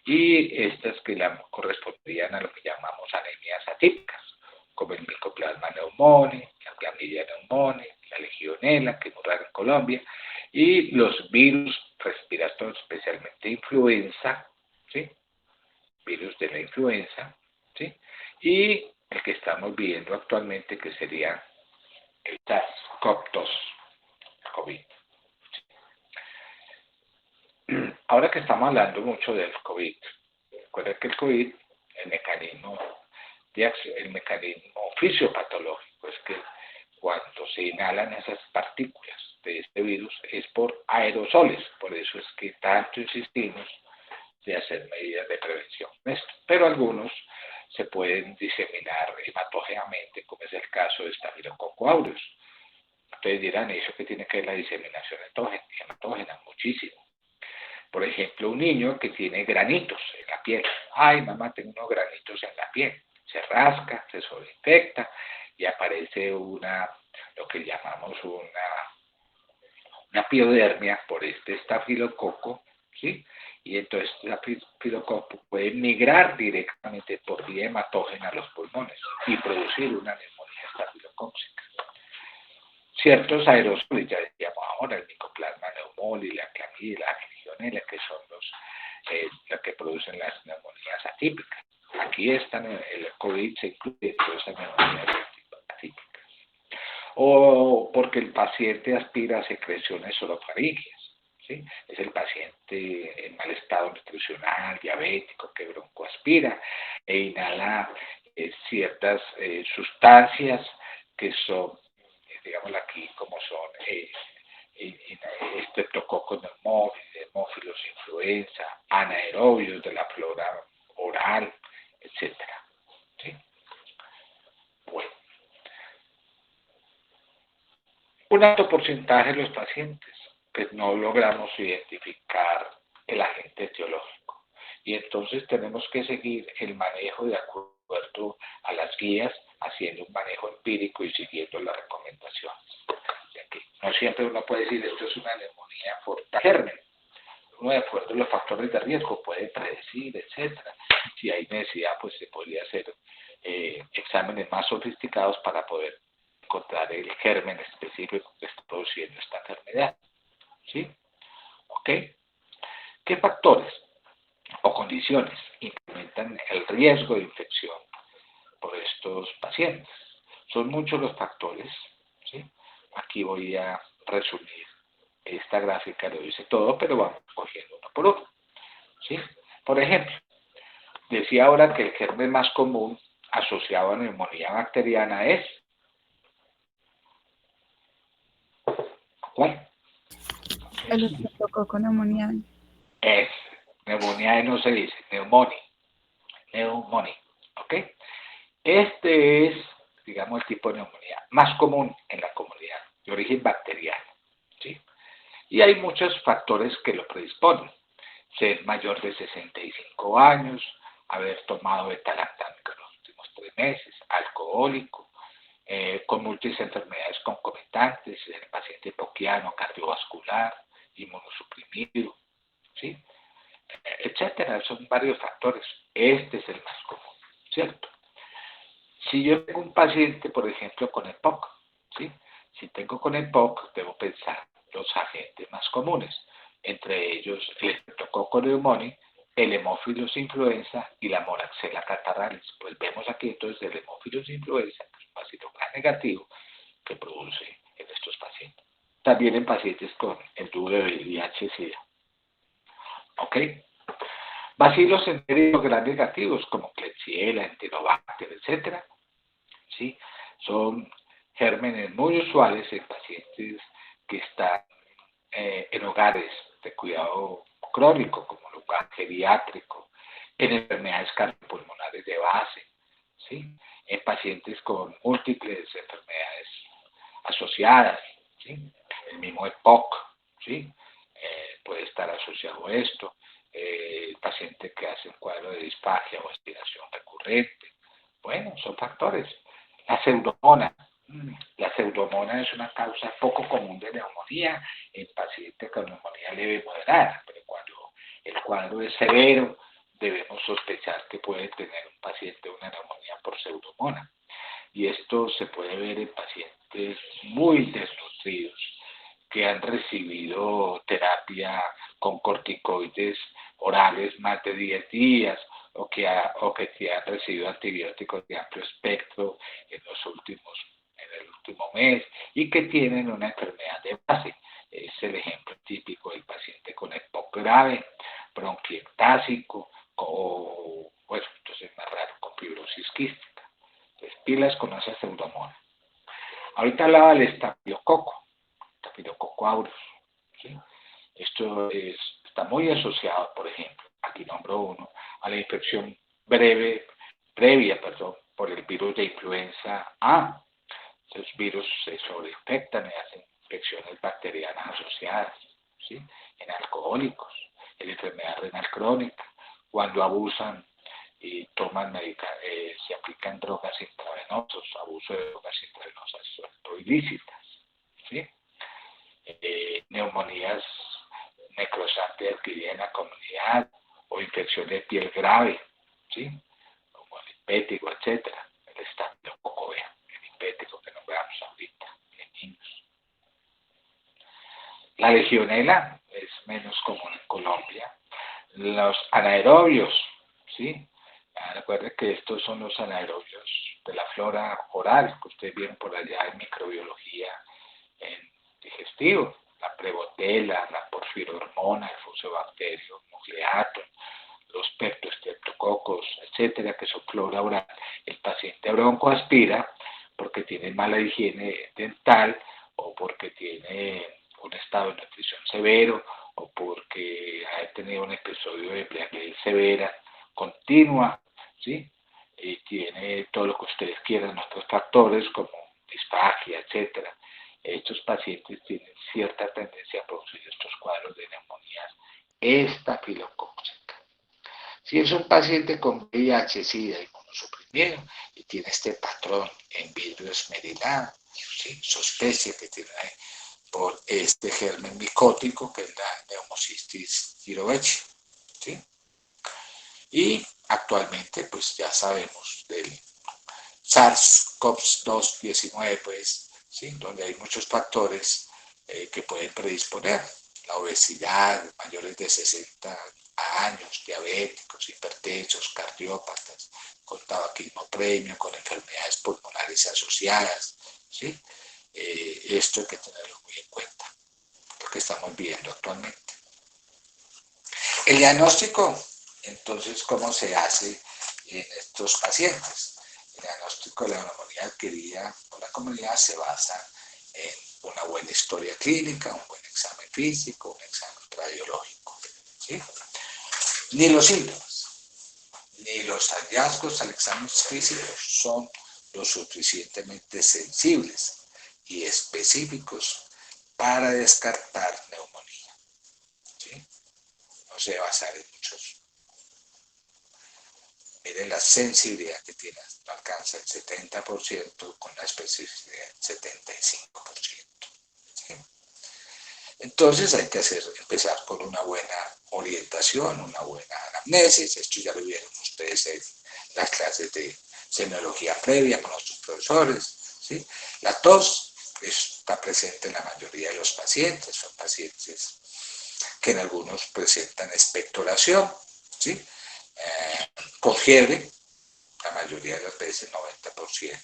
y estas que correspondían a lo que llamamos anemias atípicas, como el Mycoplasma pneumoniae, la Chlamydia pneumoniae, la Legionela, que es muy rara en Colombia, y los virus respiratorios, especialmente influenza, ¿sí? Virus de la influenza, ¿sí? Y el que estamos viviendo actualmente, que sería el SARS-CoV-2, COVID. Ahora que estamos hablando mucho del COVID, recuerden que el COVID, el mecanismo fisiopatológico es que cuando se inhalan esas partículas de este virus es por aerosoles, por eso es que tanto insistimos de hacer medidas de prevención. Pero algunos se pueden diseminar hematógenamente, como es el caso de Staphylococcus aureus. Ustedes dirán, ¿eso qué tiene que ver la diseminación hematógena? Muchísimo. Por ejemplo, un niño que tiene granitos en la piel. Ay, mamá, tengo unos granitos en la piel. Se rasca, se sobreinfecta y aparece lo que llamamos una piodermia por este estafilococo, ¿sí? Y entonces la estafilococo puede migrar directamente por vía hematógena a los pulmones y producir una neumonía estafilocócica. Ciertos aerosoles, ya decíamos ahora, el Mycoplasma pneumoniae, la Chlamydia, la Legionela, que son los que producen las neumonías atípicas. Aquí están, el COVID se incluye todas esas neumonías atípicas. O porque el paciente aspira secreciones orofaringeas, ¿sí? Es el paciente en mal estado nutricional, diabético, que broncoaspira e inhala ciertas sustancias que son, digamos aquí, como son Streptococcus pneumoniae, Haemophilus influenza, anaerobios de la flora oral, etc. ¿Sí? Bueno, un alto porcentaje de los pacientes pues no logramos identificar el agente etiológico y entonces tenemos que seguir el manejo de acuerdo a las guías, haciendo un manejo empírico y siguiendo las recomendaciones. No siempre uno puede decir esto es una neumonía por tal germen. Uno, de acuerdo a los factores de riesgo, puede predecir, etcétera. Si hay necesidad, pues se podría hacer exámenes más sofisticados para poder encontrar el germen específico que está produciendo esta enfermedad. ¿Sí? ¿Ok? ¿Qué factores o condiciones incrementan el riesgo de infección por estos pacientes? Son muchos los factores, ¿sí? Aquí voy a resumir. Esta gráfica lo dice todo, pero vamos cogiendo uno por uno, ¿sí? Por ejemplo, decía ahora que el germen más común asociado a neumonía bacteriana es ¿cuál? El Streptococcus pneumoniae. Es neumonía no se dice, neumonía. neumonía. ¿Ok? Este es, digamos, el tipo de neumonía más común en la comunidad, de origen bacteriano. ¿Sí? Y hay muchos factores que lo predisponen. Ser mayor de 65 años, haber tomado beta-lactámico en los últimos 3 meses, alcohólico, con múltiples enfermedades concomitantes, el paciente hipoquiano, cardiovascular, inmunosuprimido, ¿sí? Etcétera. Son varios factores. Este es el más común, ¿cierto? Si yo tengo un paciente, por ejemplo, con EPOC, ¿sí? Si tengo con EPOC, debo pensar los agentes más comunes, entre ellos el Streptococcus pneumoniae, el Haemophilus influenza y la Moraxella catarrhalis. Pues vemos aquí entonces el Haemophilus influenza, que es un bacilo gram negativo que produce en estos pacientes. También en pacientes con el tubo de VIH-Sida. ¿Ok? Bacilos entéricos gram negativos como Klebsiella, Enterobacter, etcétera, ¿sí? Son gérmenes muy usuales en pacientes que están en hogares de cuidado crónico, como lugar geriátrico, en enfermedades cardiopulmonares de base, ¿sí? En pacientes con múltiples enfermedades asociadas, ¿sí? El mismo EPOC, ¿sí? Puede estar asociado a esto, el paciente que hace un cuadro de disfagia o aspiración recurrente. Bueno, son factores. La pseudomonas. La pseudomonas es una causa poco común de neumonía en pacientes con neumonía leve moderada, pero cuando el cuadro es severo, debemos sospechar que puede tener un paciente una neumonía por pseudomonas. Y esto se puede ver en pacientes muy desnutridos que han recibido terapia con corticoides orales más de 10 días o que han recibido antibióticos de amplio espectro en el último mes y que tienen una enfermedad de base. Es el ejemplo típico del paciente con EPOC grave, bronquiectásico o, bueno, entonces es más raro, con fibrosis quística. Entonces, pilas con esa pseudomonas. Ahorita hablaba del Staphylococcus aureus, ¿sí? Esto está muy asociado, por ejemplo, aquí nombro uno, a la infección previa, por el virus de influenza A. Esos virus se sobreinfectan y hacen infecciones bacterianas asociadas, ¿sí? En alcohólicos, en enfermedad renal crónica, cuando abusan y se aplican drogas intravenosas, abuso de drogas intravenosas o ilícitas, ¿sí? Neumonías necrosantes adquiridas en la comunidad o infección de piel grave, ¿sí? Como el hispético, etcétera. El estafilococo B, el hispético que nombramos ahorita en niños. La legionela es menos común en Colombia. Los anaerobios, ¿sí? Recuerden que estos son los anaerobios de la flora oral que ustedes vieron por allá en microbiología en digestivo, la prebotela, la porfirormona, el fusobacterio nucleato, los peptostreptococos, etcétera, que son flora oral. El paciente broncoaspira porque tiene mala higiene dental o porque tiene un estado de nutrición severo o porque ha tenido un episodio de embriaguez severa, continua, ¿sí? Y tiene todo lo que ustedes quieran, otros factores como disfagia, etcétera. Estos pacientes tienen cierta tendencia a producir estos cuadros de neumonías estafilocócicas. Si es un paciente con VIH, SIDA, inmunosuprimido y tiene este patrón en vidrio esmerilado, ¿sí? Sospecha que tiene por este germen micótico que es la Pneumocystis jirovecii, ¿sí? Y actualmente pues ya sabemos del SARS-CoV-2-19, pues, ¿sí? Donde hay muchos factores que pueden predisponer. La obesidad, mayores de 60 años, diabéticos, hipertensos, cardiópatas, con tabaquismo premio, con enfermedades pulmonares asociadas, ¿sí? Esto hay que tenerlo muy en cuenta, lo que estamos viendo actualmente. El diagnóstico, entonces, ¿cómo se hace en estos pacientes? El diagnóstico de la neumonía adquirida por la comunidad se basa en una buena historia clínica, un buen examen físico, un examen radiológico, ¿sí? Ni los síntomas ni los hallazgos al examen físico son lo suficientemente sensibles y específicos para descartar neumonía, ¿sí? No se basar en muchos. Miren la sensibilidad que tiene, no alcanza el 70% con la especificidad del 75%. ¿Sí? Entonces hay que empezar con una buena orientación, una buena anamnesis. Esto ya lo vieron ustedes en las clases de semiología previa con nuestros profesores, ¿sí? La tos está presente en la mayoría de los pacientes, son pacientes que en algunos presentan expectoración, ¿sí? Con fiebre, la mayoría de las veces, 90%,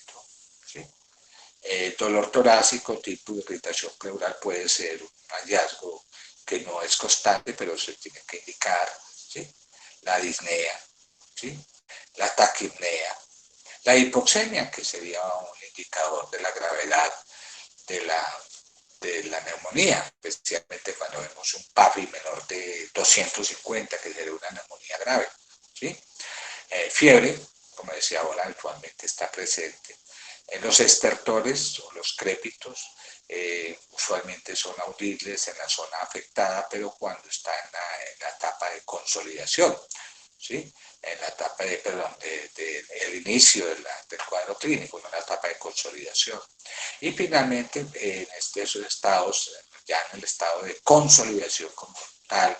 ¿sí? Dolor torácico tipo de irritación pleural puede ser un hallazgo que no es constante, pero se tiene que indicar, ¿sí? La disnea, ¿sí? La taquipnea, la hipoxemia, que sería un indicador de la gravedad de la neumonía, especialmente cuando vemos un PAFI menor de 250, que sería una neumonía grave, ¿sí? Fiebre, como decía ahora, actualmente está presente. En los estertores o los crépitos usualmente son audibles en la zona afectada, pero cuando está en la etapa de consolidación, ¿sí? En la etapa de el inicio del cuadro clínico, en la etapa de consolidación. Y finalmente, en estos estados, ya en el estado de consolidación como tal,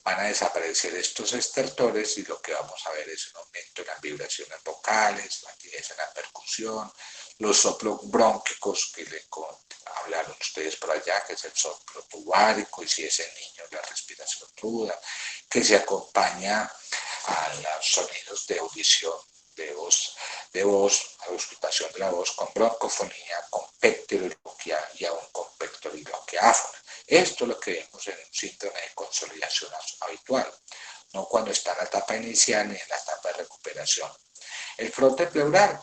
van a desaparecer estos estertores y lo que vamos a ver es un aumento en las vibraciones vocales, la actividad en la percusión, los soplos brónquicos que le hablaron ustedes por allá, que es el soplo tubárico, y si es el niño, la respiración ruda, que se acompaña a los sonidos de audición, de voz, a la auscultación de la voz con broncofonía, con pectoriloquia y aún con pectoriloquia áfona. Esto es lo que vemos en un síntoma de consolidación habitual, no cuando está en la etapa inicial ni en la etapa de recuperación. El frote pleural,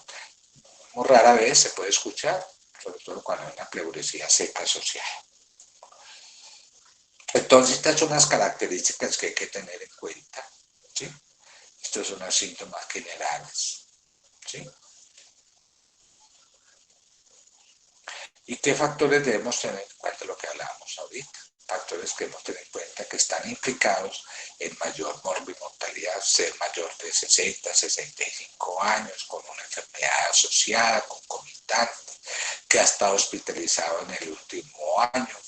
muy rara vez se puede escuchar, sobre todo cuando hay una pleuresía seca asociada. Entonces, estas son las características que hay que tener en cuenta, ¿sí? Estos son los síntomas generales, ¿sí? ¿Y qué factores debemos tener en cuenta? Lo que hablábamos ahorita. Factores que debemos tener en cuenta que están implicados en mayor morbimortalidad, ser mayor de 60, 65 años, con una enfermedad asociada, concomitante, que ha estado hospitalizado en el último año,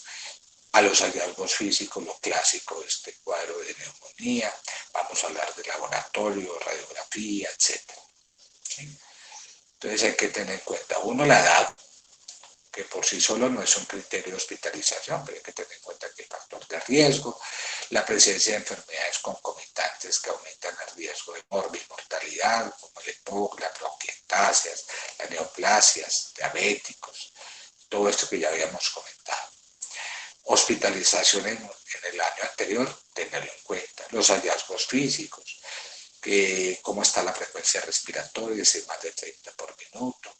a los hallazgos físicos, lo clásico de este cuadro de neumonía, vamos a hablar de laboratorio, radiografía, etc. ¿Sí? Entonces hay que tener en cuenta, uno, la edad, que por sí solo no es un criterio de hospitalización, pero hay que tener en cuenta que el factor de riesgo, la presencia de enfermedades concomitantes que aumentan el riesgo de morbimortalidad, como el EPOC, las bronquiectasias, las neoplasias, diabéticos, todo esto que ya habíamos comentado. Hospitalización en el año anterior, tenerlo en cuenta. Los hallazgos físicos, cómo está la frecuencia respiratoria, si es más de 30 por minuto,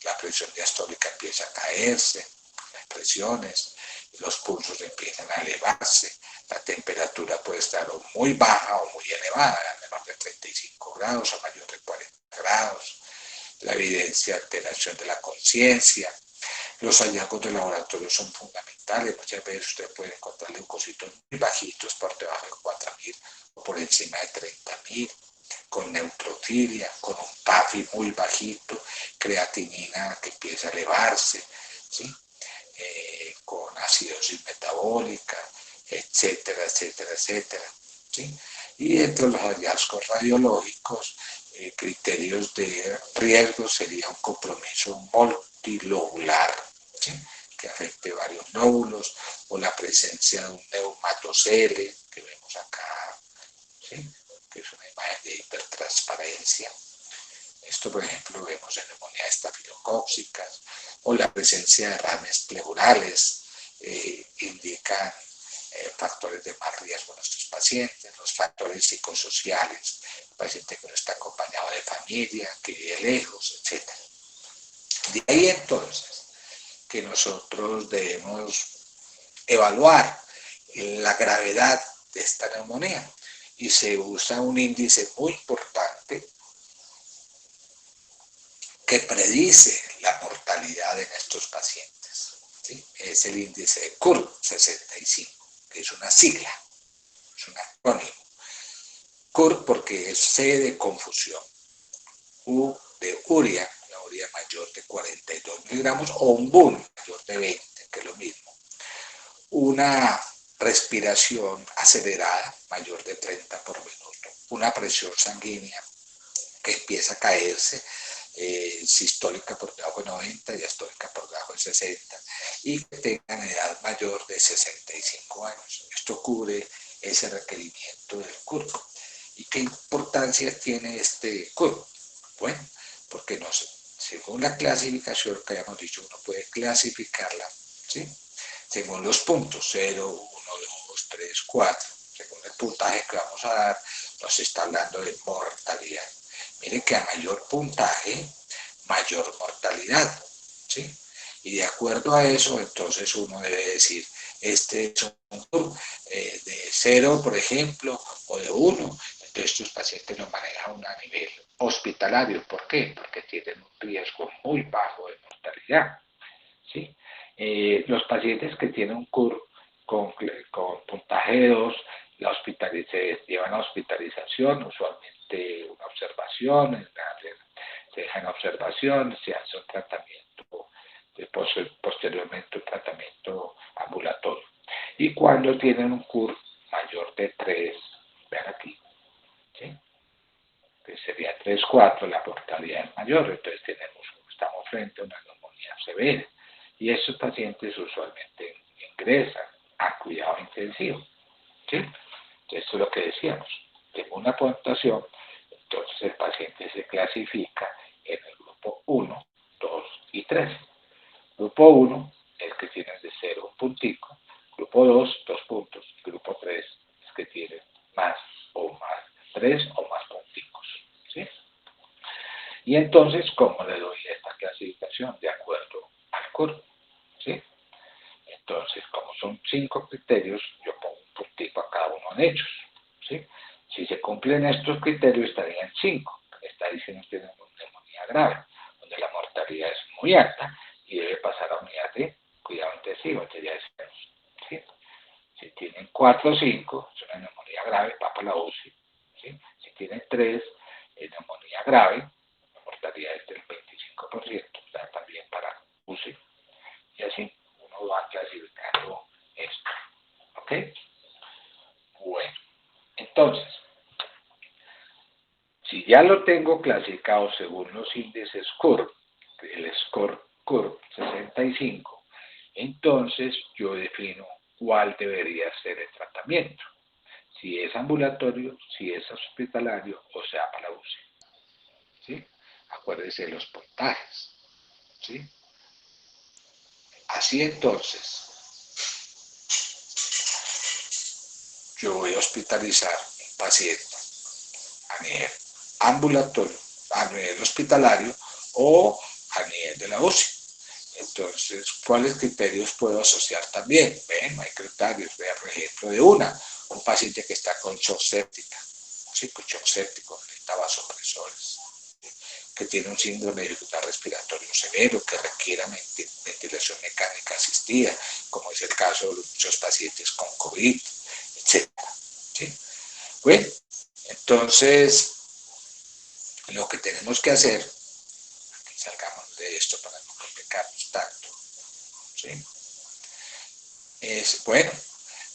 la presión diastólica empieza a caerse, las presiones, los pulsos empiezan a elevarse, la temperatura puede estar o muy baja o muy elevada, a menor de 35 grados o mayor de 40 grados, la evidencia de alteración de la conciencia. Los hallazgos de laboratorio son fundamentales. Muchas veces usted puede encontrar leucocitos muy bajitos por debajo de 4.000 o por encima de 30.000, con neutrofilia, con un PAFI muy bajito, creatinina que empieza a elevarse, ¿sí? Con acidosis metabólica, etcétera, etcétera, etcétera, ¿sí? Y entre los hallazgos radiológicos, criterios de riesgo sería un compromiso multilobular, ¿sí? Que afecte varios nódulos, o la presencia de un neumatocele, que vemos acá, ¿sí? Que es una imagen de hipertransparencia. Esto, por ejemplo, lo vemos en neumonía estafilocóxicas, o la presencia de derrames pleurales, indican factores de más riesgo en nuestros pacientes, los factores psicosociales, el paciente que no está acompañado de familia, que vive lejos, etc. De ahí entonces que nosotros debemos evaluar la gravedad de esta neumonía. y se usa un índice muy importante que predice la mortalidad en estos pacientes, ¿sí? Es el índice de CURB 65, que es una sigla, es un acrónimo. CURB porque es C de confusión, U de urea, la urea mayor de 42 miligramos, o un BUN mayor de 20, que es lo mismo. Una respiración acelerada mayor de 30 por minuto, una presión sanguínea que empieza a caerse, sistólica por debajo de 90, diastólica por debajo de 60, y que tengan edad mayor de 65 años. Esto cubre ese requerimiento del CURB. ¿Y qué importancia tiene este CURB? Bueno, porque según la clasificación que habíamos dicho, uno puede clasificarla, ¿sí? Según los puntos, 0, 1, 2, 3, 4, según el puntaje que vamos a dar, nos está hablando de mortalidad. Miren que a mayor puntaje, mayor mortalidad, ¿sí? Y de acuerdo a eso, entonces uno debe decir, este es un CURB de 0, por ejemplo, o de 1, entonces estos pacientes los manejan a nivel hospitalario. ¿Por qué? Porque tienen un riesgo muy bajo de mortalidad, ¿sí? Los pacientes que tienen un CURB con puntaje de 2 se llevan a hospitalización, usualmente una observación, se dejan observación, se hace un tratamiento, posteriormente un tratamiento ambulatorio. Y cuando tienen un CURB mayor de 3, vean aquí, ¿sí? Que sería 3, 4, la mortalidad es mayor, entonces estamos frente a una neumonía severa. Y estos pacientes usualmente ingresan a cuidado intensivo, ¿sí? Esto es lo que decíamos. Tengo una puntuación, entonces el paciente se clasifica en el grupo 1, 2 y 3. Grupo 1 es que tienen de 0 un puntico, grupo 2, 2 puntos, grupo 3 es que tienen más o más, 3 o más punticos, ¿sí? Y entonces, ¿cómo le doy esta clasificación? De acuerdo al CURB, ¿sí? Entonces, como son 5 criterios, yo pongo un puntico a cada uno de ellos, ¿sí? Si se cumplen estos criterios, estarían 5. Está diciendo que tienen una neumonía grave, donde la mortalidad es muy alta y debe pasar a unidad de cuidado intensivo, que ya decimos, ¿sí? Si tienen 4 o 5, es una neumonía grave, va para la UCI, ¿sí? Si tienen 3, es neumonía grave, la mortalidad es del 25%, está también para UCI. Y así uno va clasificando esto, ¿ok? Bueno, entonces, si ya lo tengo clasificado según los índices CURB, el score CURB 65, entonces yo defino cuál debería ser el tratamiento. Si es ambulatorio, si es hospitalario o sea para la UCI, ¿sí? Acuérdense de los puntajes, ¿sí? Así entonces, yo voy a hospitalizar un paciente a nivel ambulatorio, a nivel hospitalario o a nivel de la UCI. Entonces, ¿cuáles criterios puedo asociar también? Ven, hay criterios, vean, por ejemplo, de un paciente que está con shock séptica, ¿sí? Con shock séptico, necesita vasopresores, que tiene un síndrome de dificultad respiratorio severo, que requiera ventilación mecánica asistida, como es el caso de muchos pacientes con COVID, etc. ¿Sí? Bueno, entonces, lo que tenemos que hacer, que salgamos de esto para no complicarnos tanto, ¿sí? Es, bueno,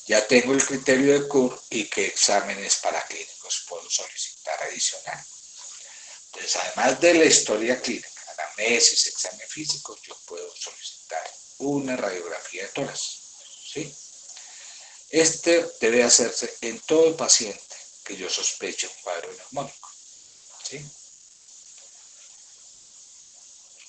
ya tengo el criterio de CURB y qué exámenes paraclínicos puedo solicitar adicional. Entonces, además de la historia clínica, anamnesis, examen físico, yo puedo solicitar una radiografía de tórax, ¿sí? Este debe hacerse en todo paciente que yo sospeche un cuadro neumónico, ¿sí?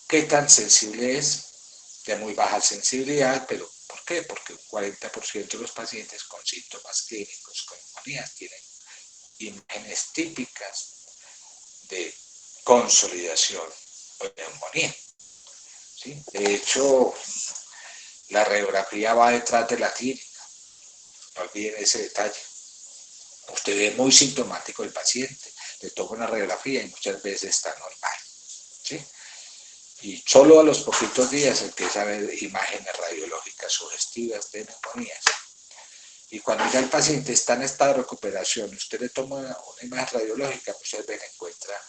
¿Qué tan sensible es? De muy baja sensibilidad, pero ¿por qué? Porque un 40% de los pacientes con síntomas clínicos con neumonía tienen imágenes típicas de consolidación o neumonía, ¿sí? De hecho, la radiografía va detrás de la clínica, no olviden ese detalle, Usted ve muy sintomático el paciente, le toma una radiografía y muchas veces está normal, ¿sí? Y solo a los poquitos días empieza a ver imágenes radiológicas sugestivas de neumonías. Y cuando ya el paciente está en estado de recuperación, usted le toma una imagen radiológica, muchas veces encuentra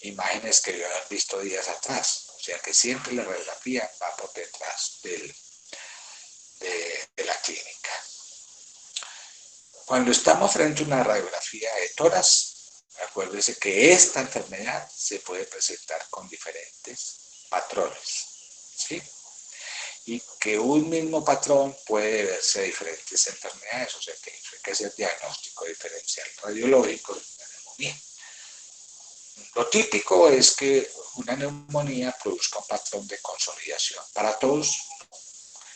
imágenes que yo había visto días atrás. O sea que siempre la radiografía va por detrás de la clínica. Cuando estamos frente a una radiografía de tórax, acuérdese que esta enfermedad se puede presentar con diferentes patrones, ¿sí? Y que un mismo patrón puede deberse a diferentes enfermedades, o sea que hay que hacer diagnóstico diferencial radiológico de una neumonía. Lo típico es que una neumonía produzca un patrón de consolidación. Para todos,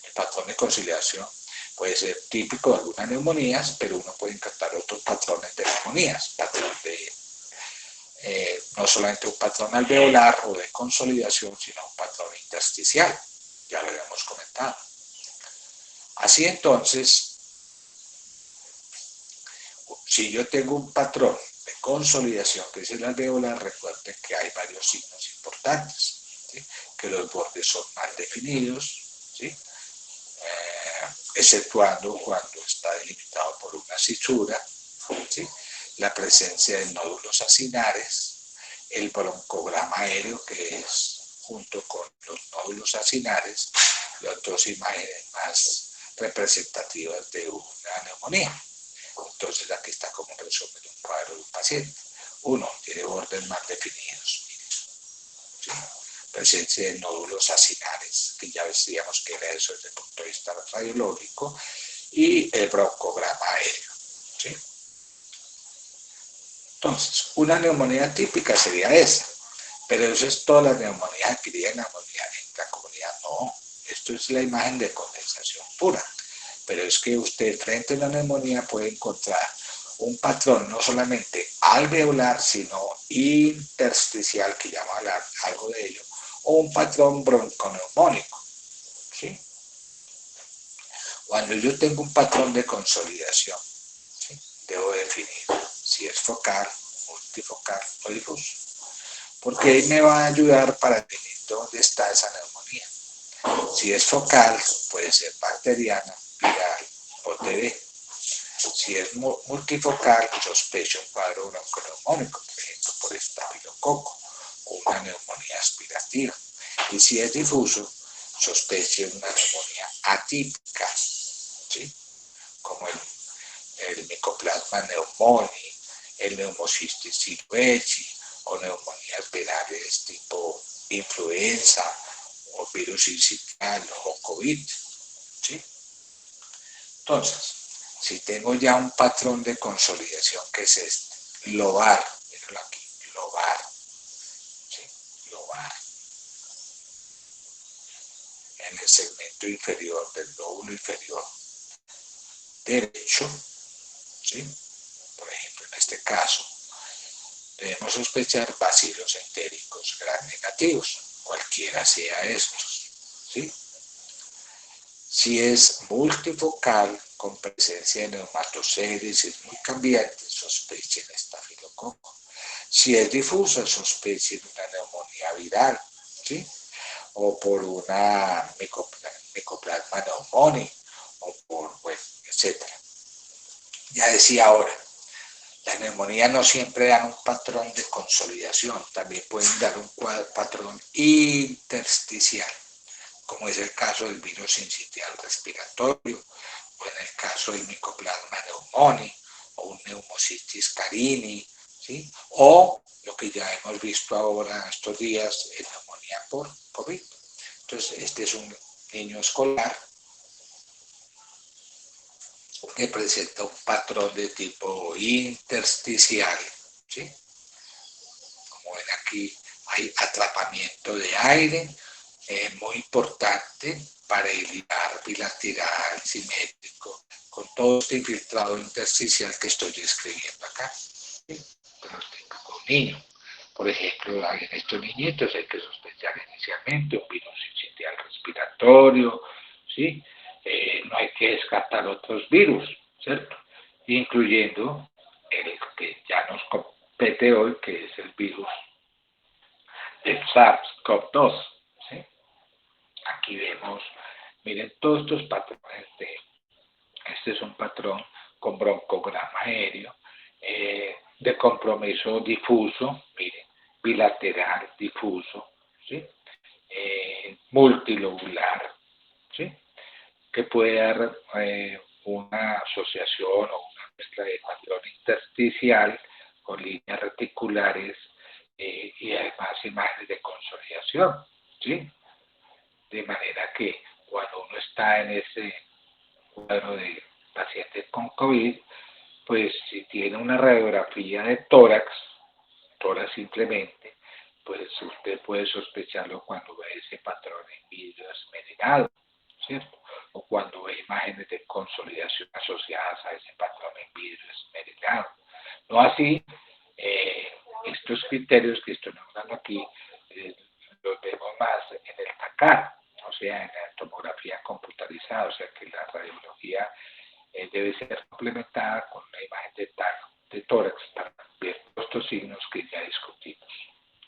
el patrón de consolidación puede ser típico de algunas neumonías, pero uno puede encontrar otros patrones de neumonías, no solamente un patrón alveolar o de consolidación, sino un patrón intersticial, ya lo habíamos comentado. Así entonces, si yo tengo un patrón de consolidación que es el alveolar, recuerden que hay varios signos importantes, ¿sí? Que los bordes son mal definidos, ¿sí? Exceptuando cuando está delimitado por una cisura, ¿sí? La presencia de nódulos acinares, el broncograma aéreo, que es junto con los nódulos acinares, las dos imágenes más representativas de una neumonía. Entonces aquí está como resumen un cuadro de un paciente. Uno, tiene bordes mal definidos, ¿sí? Presencia de nódulos acinares, que ya decíamos que era eso desde el punto de vista radiológico, y el broncograma aéreo, ¿sí? Entonces, una neumonía típica sería esa, pero eso es todas las neumonías adquiridas en la comunidad. No, esto es la imagen de condensación pura, pero es que usted frente a una neumonía puede encontrar un patrón no solamente alveolar, sino intersticial, que llama algo de ello, o un patrón bronconeumónico, ¿sí? Cuando yo tengo un patrón de consolidación, ¿sí? Debo definir si es focal, multifocal o difuso, porque ahí me va a ayudar para definir dónde está esa neumonía. Si es focal, puede ser bacteriana, viral o TB. Si es multifocal, sospecho un cuadro bronconeumónico, por ejemplo, por estafilococo o una neumonía aspirativa. Y si es difuso, sospecho una neumonía atípica, ¿sí? Como el Mycoplasma pneumoniae, el Pneumocystis cerevisiae o neumonías virales tipo influenza o virus sincitial o COVID, ¿sí? Entonces, si tengo ya un patrón de consolidación que es este, lobar, mírenlo aquí, lobar, ¿sí? Lobar, en el segmento inferior del lóbulo inferior derecho, ¿sí? Por ejemplo, en este caso, debemos sospechar bacilos entéricos gram negativos, cualquiera sea estos, ¿sí? Si es multifocal, con presencia de neumatoceles, es muy cambiante, sospechen estafilococo. Si es difusa, sospechen una neumonía viral, ¿sí? O por una Mycoplasma pneumoniae, o por, bueno, etc. Ya decía ahora, las neumonías no siempre dan un patrón de consolidación, también pueden dar un patrón intersticial, como es el caso del virus sincitial respiratorio, o en el caso del Mycoplasma pneumoniae, o un Pneumocystis carinii, ¿sí? O lo que ya hemos visto ahora estos días, en neumonía por COVID. Entonces, este es un niño escolar que presenta un patrón de tipo intersticial, ¿sí? Como ven aquí, hay atrapamiento de aire, muy importante para el hilar bilateral, simétrico, con todo este infiltrado intersticial que estoy describiendo acá. ¿Sí? Pero típico un niño. Por ejemplo, en estos niñitos hay que sospechar inicialmente un virus sincitial respiratorio, ¿sí? No hay que descartar otros virus, ¿cierto? Incluyendo el que ya nos compete hoy, que es el virus del SARS-CoV-2. ¿Sí? Aquí vemos, miren todos estos patrones este es un patrón con broncograma aéreo, de compromiso difuso, miren, bilateral difuso, ¿sí? Multilobular, ¿sí? Que puede dar una asociación o una mezcla de patrón intersticial con líneas reticulares y además imágenes de consolidación, ¿sí? De manera que cuando uno está en ese cuadro de pacientes con COVID, pues si tiene una radiografía de tórax simplemente, pues usted puede sospecharlo cuando ve ese patrón en vidrio esmerilado, ¿cierto? O cuando ve imágenes de consolidación asociadas a ese patrón en vidrio esmerilado. No así, estos criterios que estoy nombrando aquí, los vemos más en el TACAR, o sea, en la tomografía computarizada, o sea que la radiología debe ser complementada con una imagen de tórax para ver estos signos que ya discutimos.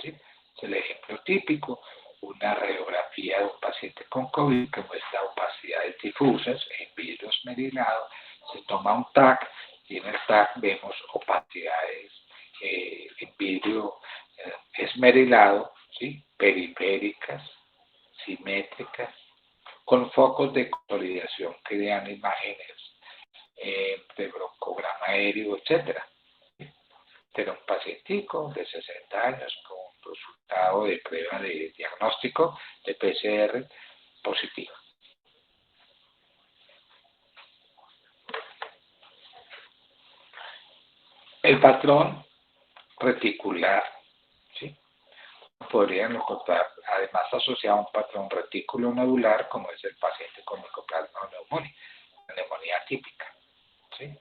¿Sí? Es el ejemplo típico, una radiografía de un paciente con COVID que muestra opacidades difusas en vidrio esmerilado, se toma un TAC y en el TAC vemos opacidades en vidrio esmerilado, ¿sí? Periféricas, simétricas, con focos de consolidación que dan imágenes de broncograma aéreo, etcétera. Era un pacientico de 60 años con resultado de prueba de diagnóstico de PCR positivo. El patrón reticular, ¿sí? Podrían encontrar además asociado a un patrón reticulonodular como es el paciente con micoplasma o neumonía, la neumonía típica, ¿sí?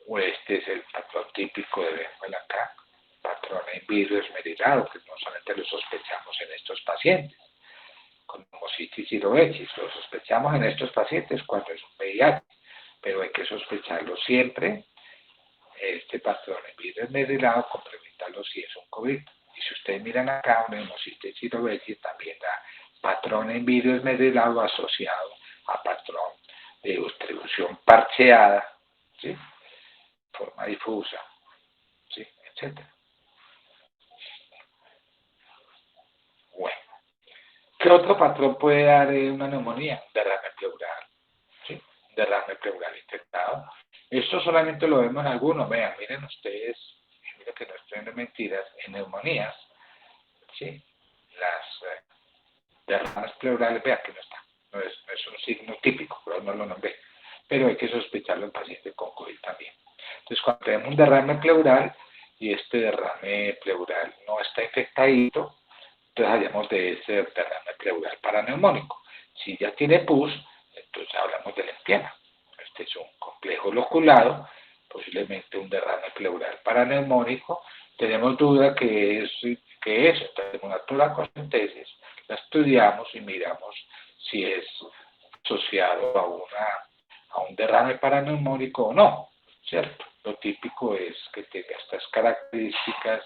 O este es el patrón típico de Benwell acá, patrón en vidrio esmerilado, que no solamente lo sospechamos en estos pacientes, con homocitis ciroexis, lo sospechamos en estos pacientes cuando es un VIH, pero hay que sospecharlo siempre, este patrón en vidrio esmerilado, complementarlo si es un COVID. Y si ustedes miran acá, una homocitis ciroexis también da patrón en vidrio esmerilado asociado a patrón de distribución parcheada, ¿sí? Forma difusa, ¿sí? Etcétera. Bueno, ¿qué otro patrón puede dar una neumonía? Derrame pleural, ¿sí? Derrame pleural infectado. Esto solamente lo vemos en algunos. Vean, miren ustedes, miren que no estoy de mentiras, en neumonías, ¿sí? Las derrames pleurales, vean que no está. No es un signo típico, pero no lo nombré. Pero hay que sospecharlo en pacientes con COVID también. Entonces, cuando tenemos un derrame pleural y este derrame pleural no está infectadito, entonces hablamos de ese derrame pleural paraneumónico. Si ya tiene pus, entonces hablamos del empiema. Este es un complejo loculado, posiblemente un derrame pleural paraneumónico. Tenemos duda que es, tenemos una toracocentesis, la estudiamos y miramos si es asociado a un derrame paraneumónico o no, ¿cierto? Lo típico es que tenga estas características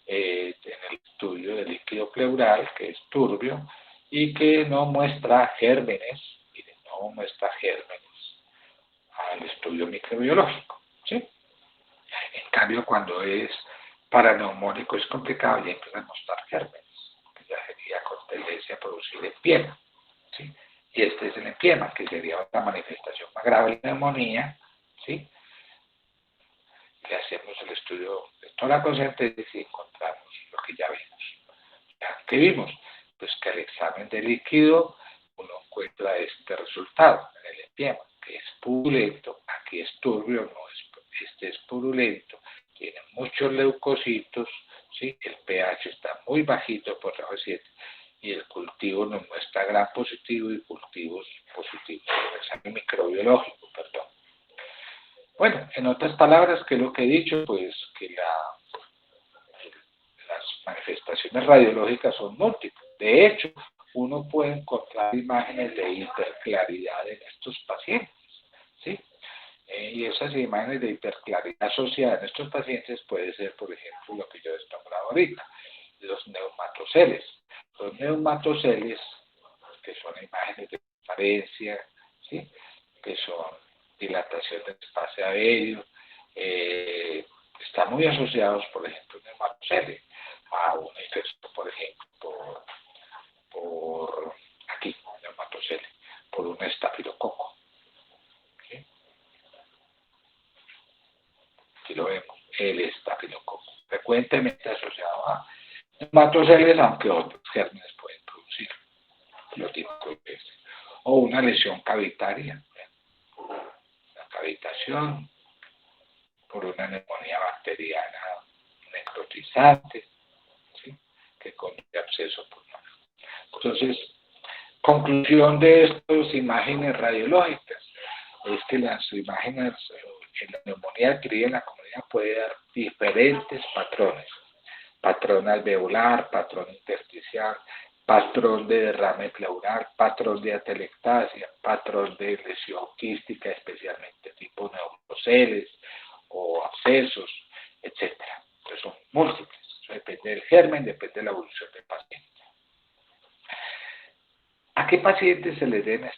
en el estudio del líquido pleural, que es turbio, y que no muestra gérmenes, miren, no muestra gérmenes al estudio microbiológico, ¿sí? En cambio, cuando es paraneumónico es complicado, ya empiezan a mostrar gérmenes, que ya sería con tendencia a producir empiema, ¿sí? Y este es el empiema, que sería otra manifestación más grave de la neumonía, ¿sí? Le hacemos el estudio de toracocentesis y encontramos lo que ya vimos. ¿Qué vimos? Pues que al examen de líquido uno encuentra este resultado en el empiema, que es purulento, aquí es turbio, no es, este es purulento, tiene muchos leucocitos, ¿sí? El pH está muy bajito por debajo de 7 y el cultivo nos muestra gran positivo y cultivos positivos, el examen microbiológico, perdón. Bueno, en otras palabras, ¿qué es lo que he dicho? Pues que las manifestaciones radiológicas son múltiples. De hecho, uno puede encontrar imágenes de hiperclaridad en estos pacientes, ¿sí? Y esas imágenes de hiperclaridad asociada en estos pacientes puede ser, por ejemplo, lo que yo he nombrado ahorita, los neumatoceles. Los neumatoceles, que son imágenes de transparencia, ¿sí? Que son dilatación del espacio aéreo, están muy asociados, por ejemplo, neumatoceles a un efecto, por ejemplo, por aquí, neumatoceles, por un estafilococo. ¿Sí? Aquí lo vemos, el estafilococo, frecuentemente asociado a neumatoceles, aunque otros gérmenes pueden producir lo típico es, o una lesión cavitaria, una cavitación por una neumonía bacteriana necrotizante, ¿sí? Que conduce a absceso pulmonar. Entonces, conclusión de estas imágenes radiológicas es que las imágenes en la neumonía adquirida en la comunidad puede dar diferentes patrones. Patrón alveolar, patrón intersticial, patrón de derrame pleural, patrón de atelectasia, patrón de lesión quística, especialmente tipo neuroceles o abscesos, etc. Entonces son múltiples. Eso depende del germen, depende de la evolución del paciente. ¿A qué pacientes se les deben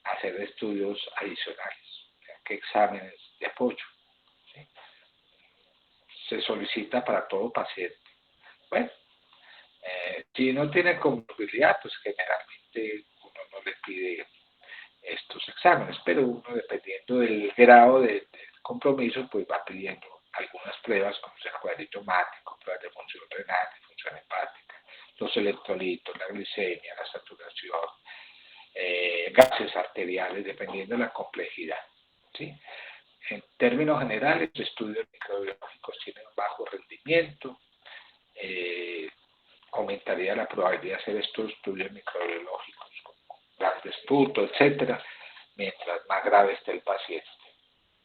hacer estudios adicionales? ¿Qué exámenes de apoyo? ¿Sí? Se solicita para todo paciente. Bueno, si no tiene comorbilidad, pues generalmente uno no le pide estos exámenes, pero uno, dependiendo del grado de compromiso, pues va pidiendo algunas pruebas, como el cuadrito mático, pruebas de función renal, de función hepática, los electrolitos, la glicemia, la saturación, gases arteriales, dependiendo de la complejidad. ¿Sí? En términos generales, los estudios microbiológicos tienen un bajo rendimiento. Aumentaría la probabilidad de hacer estos estudios microbiológicos como gas de esputo, etcétera, mientras más grave esté el paciente.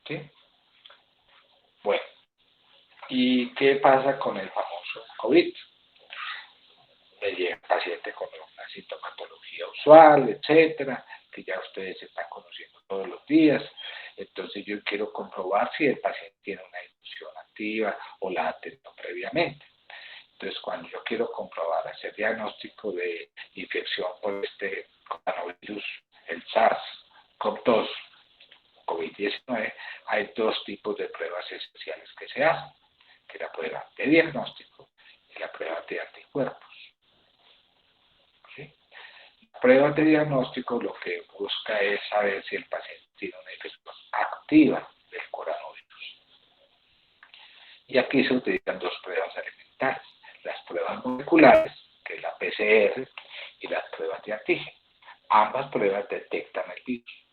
¿Sí? Bueno, ¿y qué pasa con el famoso COVID? Me llega el paciente con una sintomatología usual, etcétera, que ya ustedes están conociendo todos los días. Entonces yo quiero comprobar si el paciente tiene una infección activa o la ha tenido previamente. Entonces, cuando yo quiero comprobar, hacer diagnóstico de infección por este coronavirus, el SARS-CoV-2, COVID-19, hay dos tipos de pruebas esenciales que se hacen, que es la prueba de diagnóstico y la prueba de anticuerpos. ¿Sí? La prueba de diagnóstico lo que busca es saber si el paciente tiene una infección activa del coronavirus. Y aquí se utilizan dos pruebas elementales. Las pruebas moleculares, que es la PCR, y las pruebas de antígeno. Ambas pruebas detectan el virus.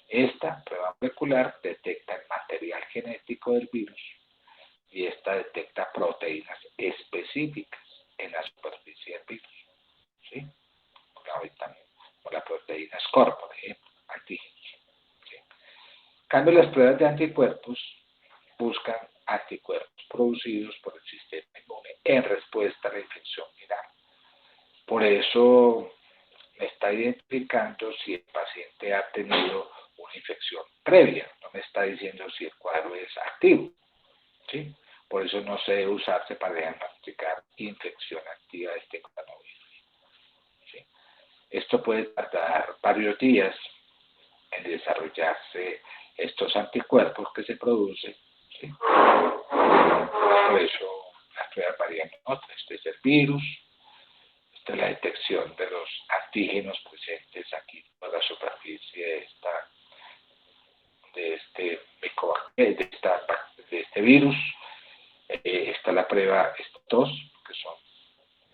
Esta prueba molecular detecta el material genético del virus y esta detecta proteínas específicas en la superficie del virus. ¿Sí? Como la proteína SCOR, por ejemplo, antígenos. ¿Sí? En cambio, las pruebas de anticuerpos buscan anticuerpos producidos por el sistema inmune en respuesta a la infección viral. Por eso me está identificando si el paciente ha tenido una infección previa, no me está diciendo si el cuadro es activo. ¿Sí? Por eso no se debe usarse para diagnosticar infección activa de este coronavirus. ¿Sí? Esto puede tardar varios días en desarrollarse estos anticuerpos que se producen. ¿Sí? Por eso las pruebas varían en otras. Este es el virus, esta es la detección de los antígenos presentes aquí por la superficie de este virus. Está la prueba, estos dos, que son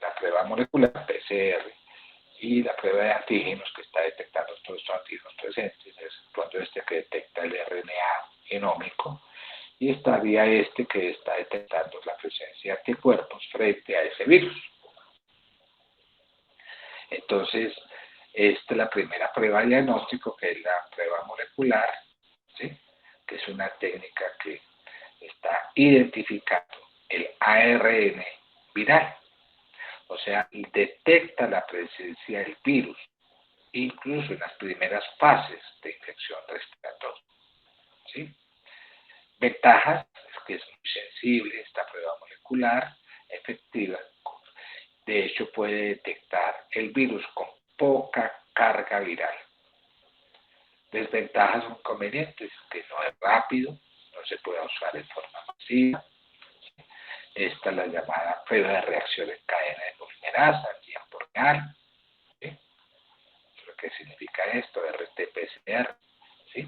la prueba molecular, PCR, y la prueba de antígenos que está detectando todos estos antígenos presentes, es cuando este que detecta el RNA genómico, y estaría este que está detectando la presencia de anticuerpos frente a ese virus. Entonces, esta es la primera prueba de diagnóstico, que es la prueba molecular, ¿sí? Que es una técnica que está identificando el ARN viral. O sea, detecta la presencia del virus, incluso en las primeras fases de infección respiratoria. ¿sí? Ventajas es que es muy sensible esta prueba molecular, efectiva. De hecho, puede detectar el virus con poca carga viral. Desventajas o inconvenientes, que no es rápido, no se puede usar en forma masiva. Esta es la llamada prueba de reacción en cadena de polimerasa en tiempo real. ¿Sí? Lo que significa esto, RT-PCR, ¿sí?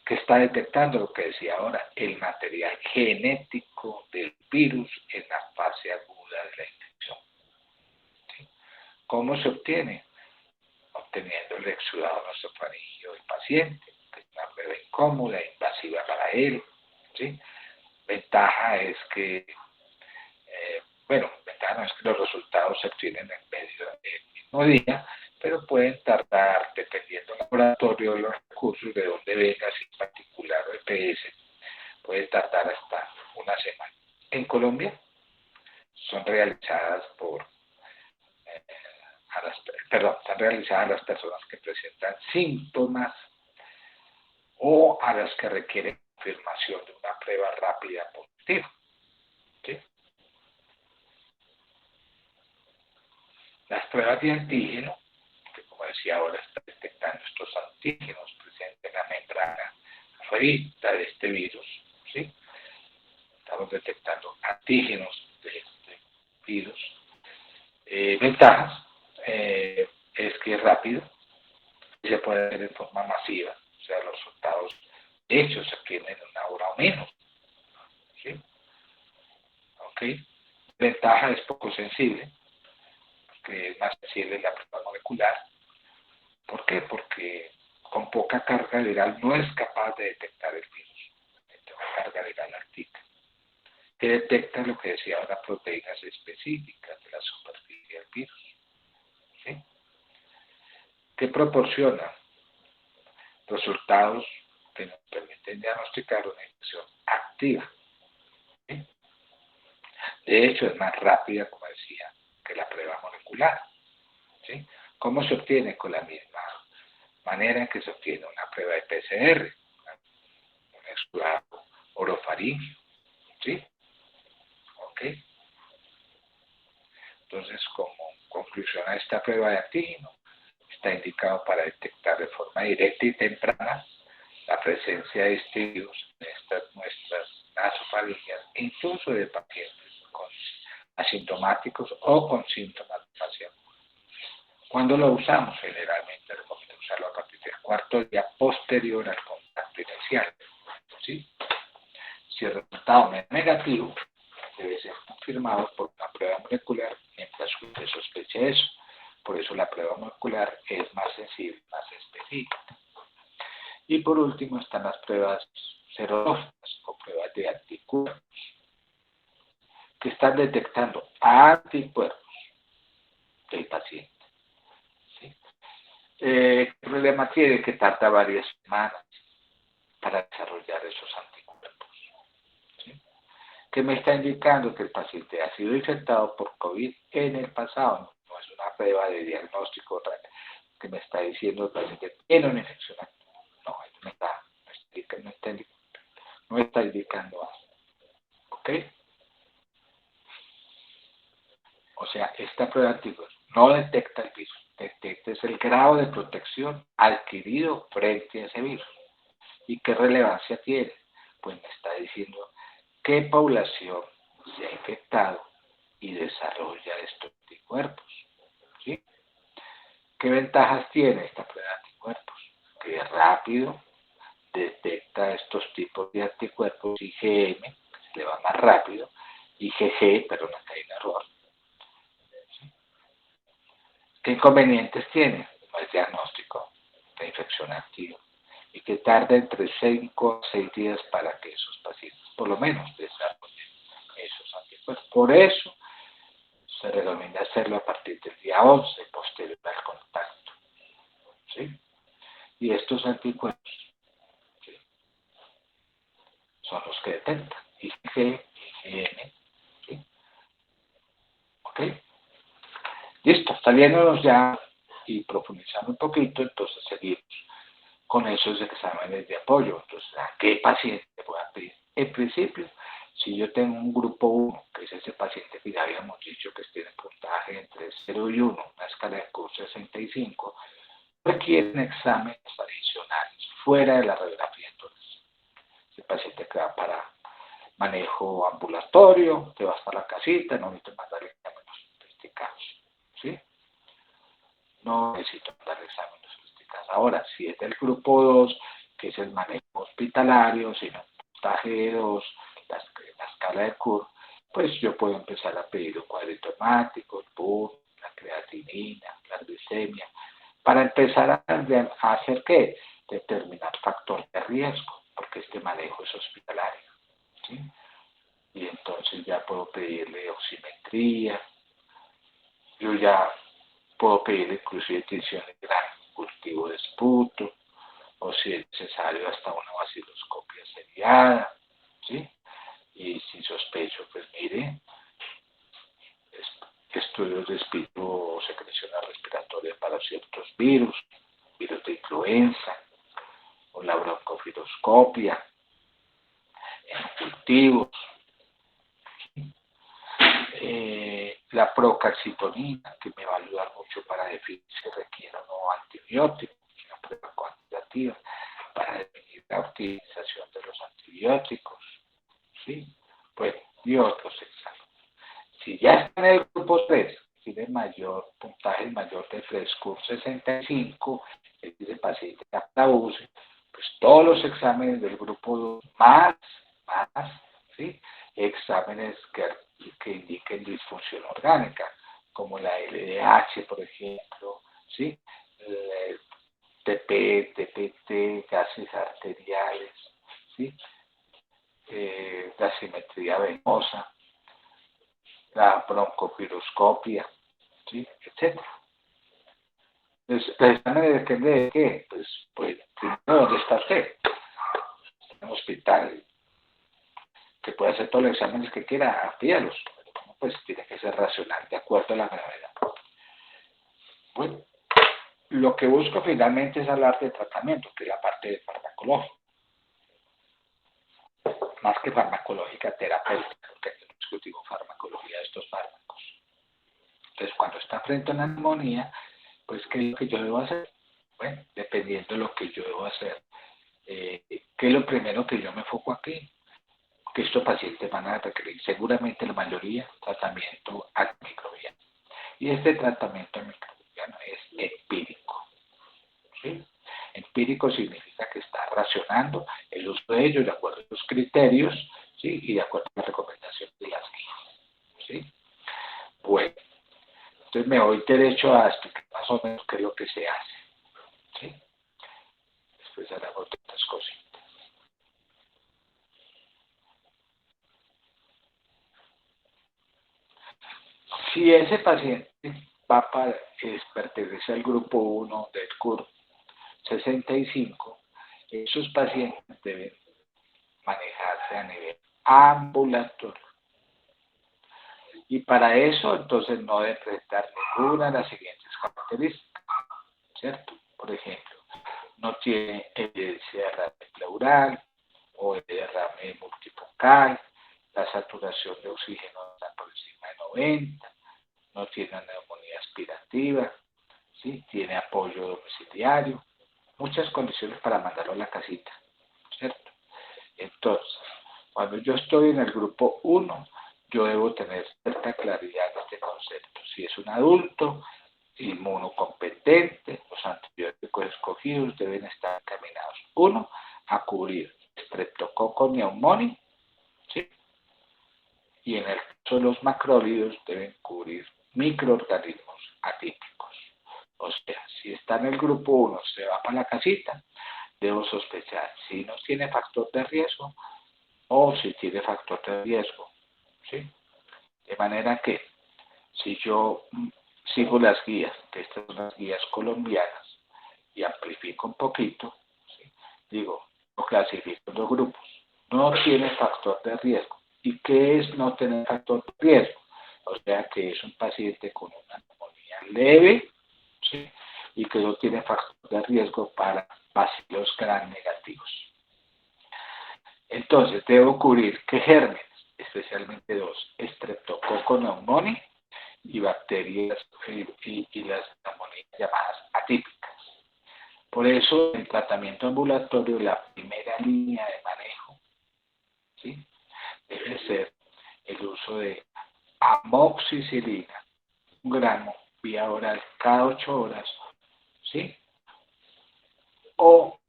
Que está detectando lo que decía ahora, el material genético del virus en la fase aguda de la infección. ¿Sí? ¿Cómo se obtiene? Obteniendo el exudado nasofaríngeo del paciente, que es una prueba incómoda, invasiva para él. ¿Sí? Ventaja es que, ventaja no es que los resultados se obtienen en medio del mismo día, pero pueden tardar, dependiendo del laboratorio, de los recursos, de dónde venga, si en particular o EPS, puede tardar hasta una semana. En Colombia son realizadas están realizadas las personas que presentan síntomas o a las que requieren confirmación de una prueba rápida positiva. ¿Sí? Las pruebas de antígeno, que como decía ahora, está detectando estos antígenos presentes en la membrana ferita de este virus, ¿sí? Estamos detectando antígenos de este virus. Ventajas es que es rápido y se puede hacer de forma masiva, o sea, los resultados de hecho se obtienen en una hora o menos. ¿Sí? ¿Ok? Ventaja es poco sensible, porque es más sensible la prueba molecular. ¿Por qué? Porque con poca carga viral no es capaz de detectar el virus. Necesita una carga viral altica, que detecta lo que decía ahora, proteínas específicas de la superficie del virus. ¿Sí? Que proporciona resultados que nos permiten diagnosticar una infección activa. ¿Sí? De hecho, es más rápida, como decía, que la prueba molecular. ¿Sí? ¿Cómo se obtiene? Con la misma manera en que se obtiene una prueba de PCR, un exudado orofaríngeo. ¿Sí? ¿Ok? Entonces, como conclusión a esta prueba de antígeno, está indicado para detectar de forma directa y temprana la presencia de este virus en estas muestras nasofaringeas, incluso de pacientes asintomáticos o con síntomas de fase aguda. ¿Cuándo lo usamos? Generalmente recomiendo usarlo a partir del cuarto día posterior al contacto inicial. ¿Sí? Si el resultado es negativo, debe ser confirmado por una prueba molecular mientras se sospecha eso. Por eso la prueba molecular es más sensible, más específica. Y por último están las pruebas serológicas o pruebas de anticuerpos, que están detectando anticuerpos del paciente. ¿Sí? ¿Qué problema tiene? Que tarda varias semanas para desarrollar esos anticuerpos. ¿Sí? ¿Qué me está indicando? Que el paciente ha sido infectado por COVID en el pasado. No es una prueba de diagnóstico que me está diciendo que el paciente tiene una infección. No, no está indicando algo. ¿Ok? O sea, esta prueba de antígenos no detecta el virus, detecta el grado de protección adquirido frente a ese virus. ¿Y qué relevancia tiene? Pues me está diciendo qué población se ha infectado y desarrolla estos anticuerpos. ¿Sí? ¿Qué ventajas tiene esta prueba de anticuerpos? Que es rápido, detecta estos tipos de anticuerpos IgM, que se le va más rápido, IgG, pero no hay un error. ¿Qué inconvenientes tiene? No es diagnóstico de infección activa y que tarda entre 5 a 6 días para que esos pacientes, por lo menos, desarrollen esos anticuerpos. Por eso se recomienda hacerlo a partir del día 11, posterior al contacto. ¿Sí? Y estos anticuerpos, ¿sí?, son los que detectan IgG, IgM. ¿Sí? ¿Ok? Listo, saliéndonos ya y profundizando un poquito, entonces seguimos con esos exámenes de apoyo. Entonces, ¿a qué paciente voy a pedir? En principio, si yo tengo un grupo 1, que es ese paciente que ya habíamos dicho que tiene puntaje entre 0 y 1, una escala de Cook 65, requieren exámenes adicionales fuera de la radiografía. Entonces, ese paciente que va para manejo ambulatorio, te vas para la casita, no necesito mandar exámenes sofisticados, ¿sí? No necesito mandar exámenes sofisticados. Ahora, si es del grupo 2, que es el manejo hospitalario, si no puntaje 2, la escala de Cook, pues yo puedo empezar a pedir un cuadrito hemático, el PUR, la creatinina, la glicemia, para empezar a hacer ¿qué? Determinar factor de riesgo, porque este manejo es hospitalario, ¿sí? Y entonces ya puedo pedirle oximetría, yo ya puedo pedirle inclusive tinción de gran cultivo de esputo, o si es necesario hasta una vaciloscopia seriada, ¿sí? Y si sospecho, pues mire, estudios de espíritu o secreción respiratoria para ciertos virus de influenza, o la broncofiloscopia en cultivos, la procalcitonina, que me va a ayudar mucho para definir si requiere o no antibióticos, una prueba cuantitativa para definir la utilización de los antibióticos, ¿sí? Bueno, y otros exámenes. Si ya está en el grupo 3, tiene mayor puntaje mayor de 3 CUR 65, es decir, paciente que aplaude, pues todos los exámenes del grupo 2 más, ¿sí? Exámenes que indiquen disfunción orgánica, como la LDH, por ejemplo, ¿sí? TP, TPT, gases arteriales, ¿sí? La simetría venosa, la broncopiroscopia, ¿sí? Etc. Entonces, el examen depende de qué, pues primero, ¿dónde está usted? En un hospital, que puede hacer todos los exámenes que quiera, pídalos, pues tiene que ser racional, de acuerdo a la gravedad. Bueno, lo que busco finalmente es hablar de tratamiento, que es la parte farmacológica, más que farmacológica, terapéutica, porque aquí no discutimos farmacología de estos fármacos. Entonces, cuando está frente a una neumonía, pues, ¿qué es lo que yo debo hacer? Bueno, dependiendo de lo que yo debo hacer, ¿qué es lo primero que yo me enfoco aquí? Que estos pacientes van a requerir, seguramente la mayoría, tratamiento antimicrobiano. Y este tratamiento antimicrobiano es empírico, ¿sí? Empírico significa que está racionando el uso de ellos de acuerdo a los criterios, ¿sí? Y de acuerdo a las recomendaciones de las guías, ¿sí? Bueno, entonces me voy derecho a explicar más o menos qué es lo que se hace, ¿sí? Después haremos otras cositas. Si ese paciente pertenece al grupo 1 del CUR 65, esos pacientes deben manejarse a nivel ambulatorio. Y para eso, entonces, no deben presentar ninguna de las siguientes características, ¿cierto? Por ejemplo, no tiene evidencia de derrame pleural o de derrame multifocal, la saturación de oxígeno está por encima de 90, no tiene una neumonía aspirativa, ¿sí? Tiene apoyo domiciliario, muchas condiciones para mandarlo a la casita, ¿cierto? Entonces, cuando yo estoy en el grupo 1, yo debo tener cierta claridad de este concepto. Si es un adulto inmunocompetente, los antibióticos escogidos deben estar encaminados, 1, a cubrir Streptococcus pneumoniae, ¿sí? Y en el caso de los macrólidos deben cubrir microorganismos atípicos. O sea, si está en el grupo 1, se va para la casita, debo sospechar si no tiene factor de riesgo o si tiene factor de riesgo, ¿sí? De manera que si yo sigo las guías, que estas son las guías colombianas, y amplifico un poquito, ¿sí? Digo, lo clasifico en dos grupos. No tiene factor de riesgo. ¿Y qué es no tener factor de riesgo? O sea, que es un paciente con una neumonía leve, ¿sí? Y que no tiene factor de riesgo para bacilos gram negativos. Entonces, debo cubrir qué gérmenes, especialmente dos, Streptococcus pneumoniae y bacterias y las neumonías llamadas atípicas. Por eso, en el tratamiento ambulatorio, la primera línea de manejo, ¿sí?, debe ser el uso de amoxicilina, 1 gramo vía oral cada 8 horas, ¿sí? O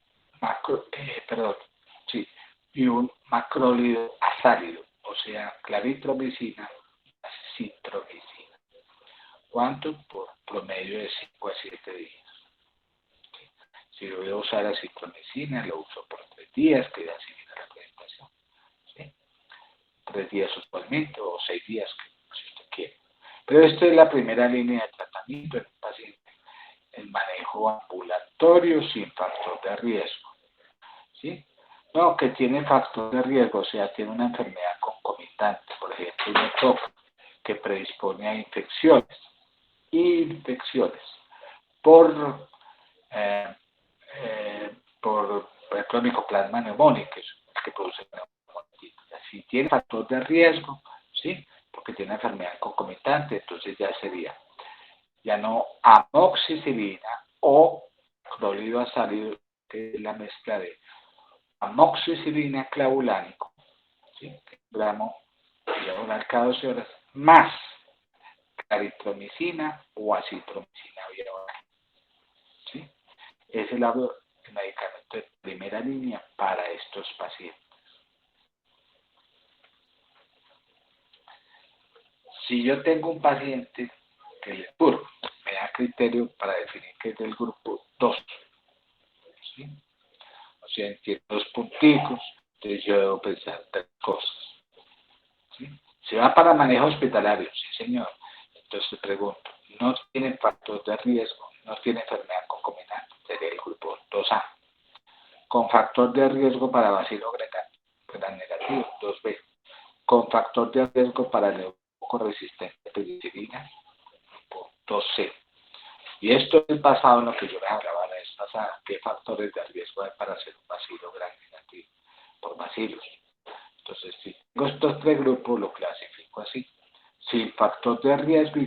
y un macrólido azálido, o sea, claritromicina, citromicina. ¿Cuánto? Por promedio de 5 a 7 días. ¿Sí? Si yo voy a usar acitromicina, lo uso por 3 días, que ya similar a la presentación. ¿Sí? 3 días usualmente, o 6 días, si usted quiere. Pero esta es la primera línea de tratamiento en el paciente. El manejo ambulatorio sin factor de riesgo. ¿Sí? No, que tiene factor de riesgo, o sea, tiene una enfermedad concomitante, por ejemplo, un ETOC que predispone a infecciones por ejemplo, Mycoplasma pneumoniae, que es el que produce neumonitis. Si tiene factor de riesgo, ¿sí?, porque tiene una enfermedad concomitante, entonces ya sería, ya no amoxicilina o clorhidrato azálido, que es la mezcla de amoxicilina clavulánico, ¿sí?, 1 gramo diagonal cada 12 horas, más claritromicina o acitromicina vía oral. ¿Sí? Es el medicamento de primera línea para estos pacientes. Si yo tengo un paciente que le turbo, me da criterio para definir que es del grupo 2. ¿Sí? O sea, tiene 2 punticos, entonces yo debo pensar 3 cosas. ¿Sí? Se va para manejo hospitalario, sí señor. Entonces te pregunto, no tiene factor de riesgo, no tiene enfermedad concomitante, sería el grupo 2A. Con factor de riesgo para bacilo gram negativo, 2B. Con factor de riesgo para neumococo resistente a penicilina, grupo 2C. Y esto es basado en lo que yo les hablaba la vez pasada, qué factores de riesgo hay para hacer un bacilo gram negativo por bacilos. Entonces, si tengo estos 3 grupos, lo clasifico así: sin factor de riesgo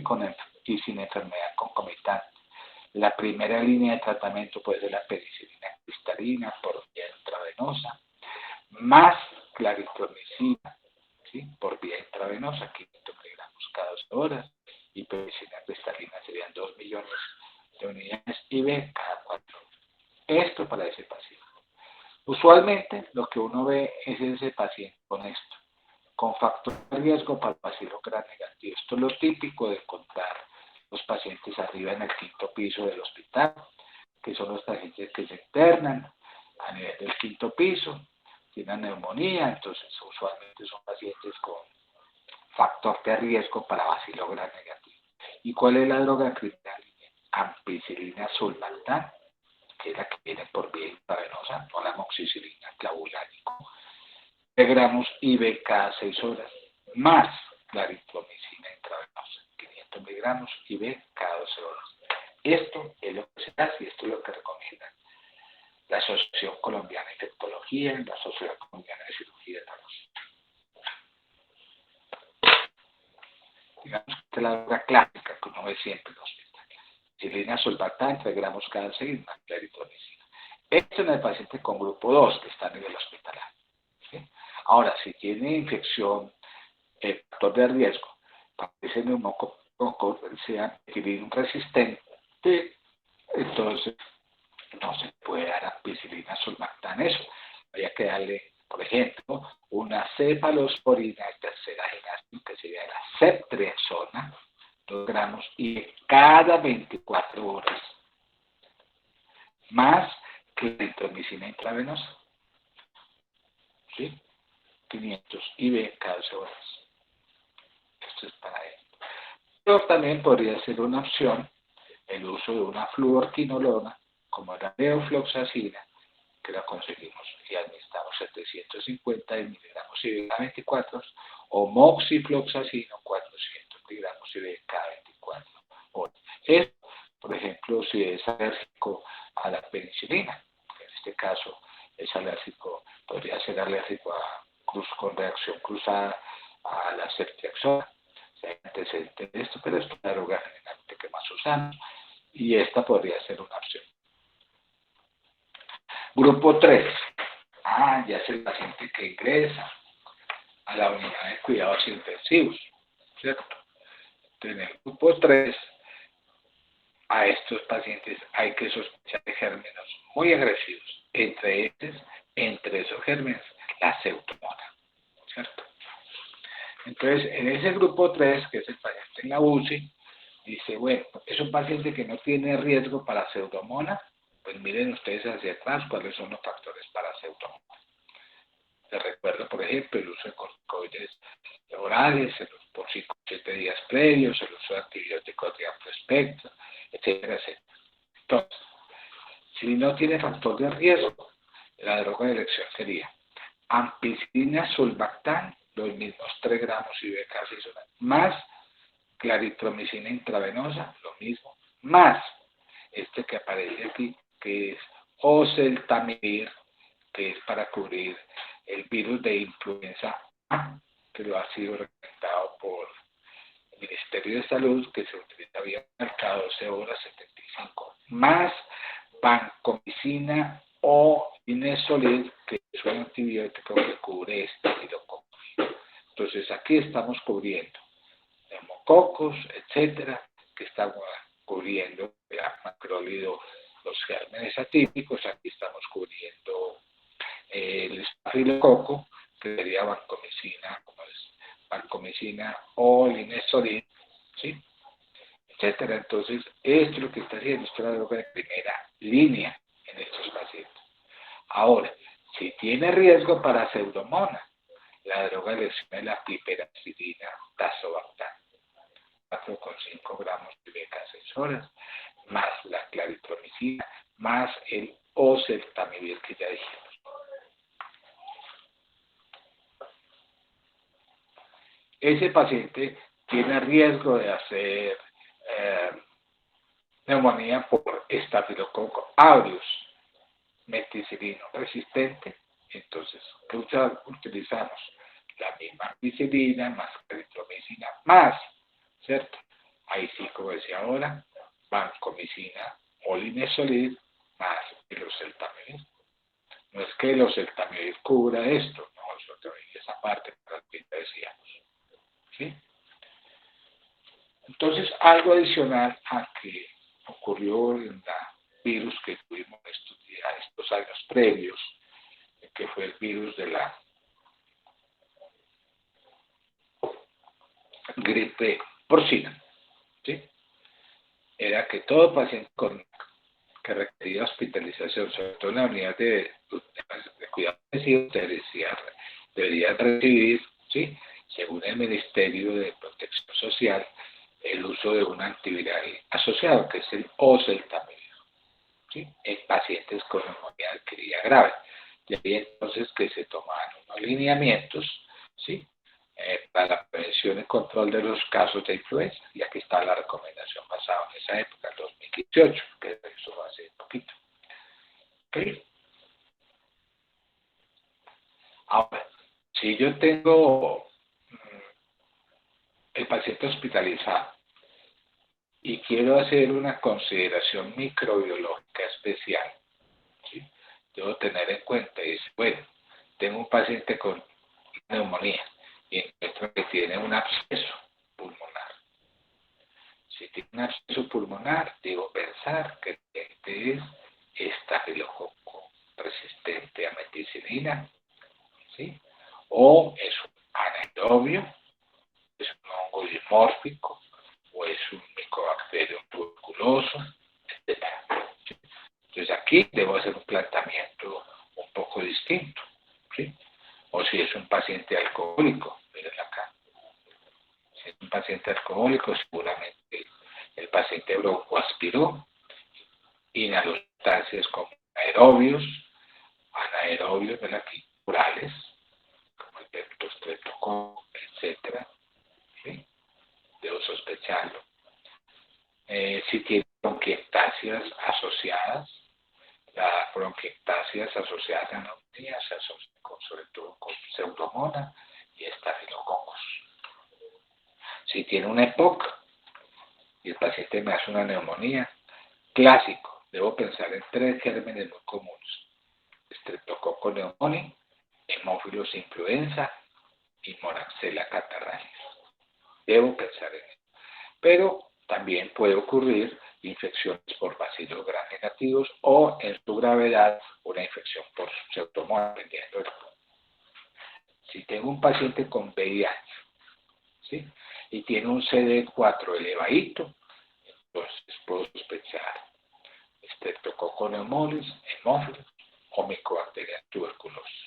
y sin enfermedad concomitante. La primera línea de tratamiento puede ser la penicilina cristalina por vía intravenosa, más claritromicina, ¿sí?, por vía intravenosa, 500 miligramos cada 12 horas, y penicilina cristalina serían 2 millones de unidades IV cada 4 horas. Esto para ese paciente. Usualmente lo que uno ve es ese paciente con esto, con factor de riesgo para el bacilo gram negativo. Esto es lo típico de encontrar los pacientes arriba en el 5º piso del hospital, que son los pacientes que se internan a nivel del 5º piso, tienen neumonía, entonces usualmente son pacientes con factor de riesgo para bacilo gram negativo. ¿Y cuál es la droga criminal? Ampicilina sulbactam, que es la que viene por vía intravenosa, o la amoxicilina clavulánico, 3 gramos IV cada 6 horas, más claritromicina intravenosa, 500 miligramos IV cada 12 horas. Esto es lo que se hace y esto es lo que recomiendan la Asociación Colombiana de Infectología y la Sociedad Colombiana de Cirugía de Tarros. Digamos que esta es la droga clásica que uno ve siempre en los hospitales. Ampicilina sulbactam, 3 gramos cada 6, más claritromicina. Esto en el paciente con grupo 2 que está a nivel hospitalario. ¿Sí? Ahora, si tiene infección, factor de riesgo, para que ese neumococo sea penicilina resistente, entonces no se puede dar ampicilina sulbactam. Eso habría que darle, por ejemplo, una cefalosporina de tercera generación, que sería la ceftriaxona, 2 gramos, y cada 24 horas, más claritromicina intravenosa, ¿sí?, 500 IV cada 12 horas. Esto es para él. Pero también podría ser una opción el uso de una fluorquinolona, como la levofloxacina, que la conseguimos y administramos 750 miligramos IV cada 24 horas, o moxifloxacino, 400 miligramos IV cada 24 horas. Esto, por ejemplo, si es alérgico a la penicilina, este caso es alérgico, podría ser alérgico con reacción cruzada a la ceftriaxona. Si hay antecedentes de esto, pero es la droga generalmente que más usamos y esta podría ser una opción. Grupo 3. Ya es el paciente que ingresa a la unidad de cuidados intensivos, ¿cierto? Entonces, en el grupo 3, a estos pacientes hay que sospechar de gérmenes muy agresivos, entre esos gérmenes, la pseudomonas, ¿cierto? Entonces, en ese grupo 3, que es el paciente en la UCI, dice, bueno, es un paciente que no tiene riesgo para pseudomonas, pues miren ustedes hacia atrás cuáles son los factores para pseudomonas. Les recuerdo, por ejemplo, el uso de corticoides orales por 5 o 7 días previos, el uso de antibióticos de amplio espectro, etcétera, etcétera. Entonces, si no tiene factor de riesgo, la droga de elección sería ampicilina sulbactam, los mismos 3 gramos IB/K6 más claritromicina intravenosa, lo mismo, más este que aparece aquí, que es oseltamivir, que es para cubrir el virus de influenza A, que lo ha sido recomendado por el Ministerio de Salud, que se utiliza vía mercado 12 horas 75, más vancomicina o inesolid, que es un antibiótico que cubre estafilococo. Entonces aquí estamos cubriendo neumococos, etcétera, que estamos cubriendo macrólido, los gérmenes atípicos, aquí estamos cubriendo el estafilococo, que sería vancomicina, como es vancomicina o linezolid, ¿sí? Etcétera. Entonces, esto es lo que está haciendo, esto es la droga de primera línea en estos pacientes. Ahora, si tiene riesgo para pseudomonas, la droga de elección es la piperacilina tazobactam, 4,5 gramos de IB/K6 más la claritromicina, más el oseltamivir que ya dijimos. Ese paciente tiene riesgo de hacer neumonía por estafilococo aureus, meticilino resistente. Entonces, ¿qué utilizamos? La misma ampicilina más claritromicina más, ¿cierto? Ahí sí, como decía ahora, vancomicina o linezolid más el oseltamivir. No es que el oseltamivir cubra esto, no, el oseltamivir es esa parte que decíamos, ¿sí? Entonces, algo adicional a que ocurrió en el virus que tuvimos estos años previos, que fue el virus de la gripe porcina, ¿sí? Era que todo paciente que requería hospitalización, sobre todo en la unidad de cuidado intensivo, debería recibir, ¿sí?, según el Ministerio de Protección Social, el uso de un antiviral asociado, que es el oseltamivir, ¿sí?, en pacientes con neumonía adquirida grave. Y ahí entonces que se tomaban unos lineamientos, ¿sí?, para la prevención y control de los casos de influenza. Y aquí está la recomendación basada en esa época, el 2018, que eso fue hace poquito. ¿Okay? Ahora, si yo tengo el paciente hospitalizado y quiero hacer una consideración microbiológica especial, ¿sí?, debo tener en cuenta, bueno, tengo un paciente con neumonía y encuentro que tiene un absceso pulmonar. Si tiene un absceso pulmonar, debo pensar que el paciente es estafilococo resistente a meticilina, ¿sí?, o es un anaerobio, es un hongo dimórfico, o es un micobacterium tuberculoso, etc. Entonces aquí debo hacer un planteamiento un poco distinto, ¿sí? O si es un paciente alcohólico, miren acá. Si es un paciente alcohólico, seguramente el paciente broncoaspiró, inhaló sustancias como anaerobios, ¿verdad?, aquí, orales, como el peptostreptococo, etcétera, ¿sí? Debo sospecharlo. Si tiene bronquiectasias asociadas, La bronquiectasia se asocia a la neumonía, se asocia sobre todo con pseudomonas y estafilococos. Si tiene un EPOC y el paciente me hace una neumonía, clásico, debo pensar en 3 gérmenes muy comunes: Streptococcus pneumoniae, Haemophilus influenza y Moraxella catarrhalis. Debo pensar en eso. Pero también puede ocurrir infecciones por bacilos gram negativos o, en su gravedad, una infección por pseudomonas, dependiendo del grupo. Si tengo un paciente con VIH, ¿sí?, y tiene un CD4 elevadito, entonces puedo sospechar Streptococcus pneumoniae, Haemophilus o Mycobacterium tuberculosis.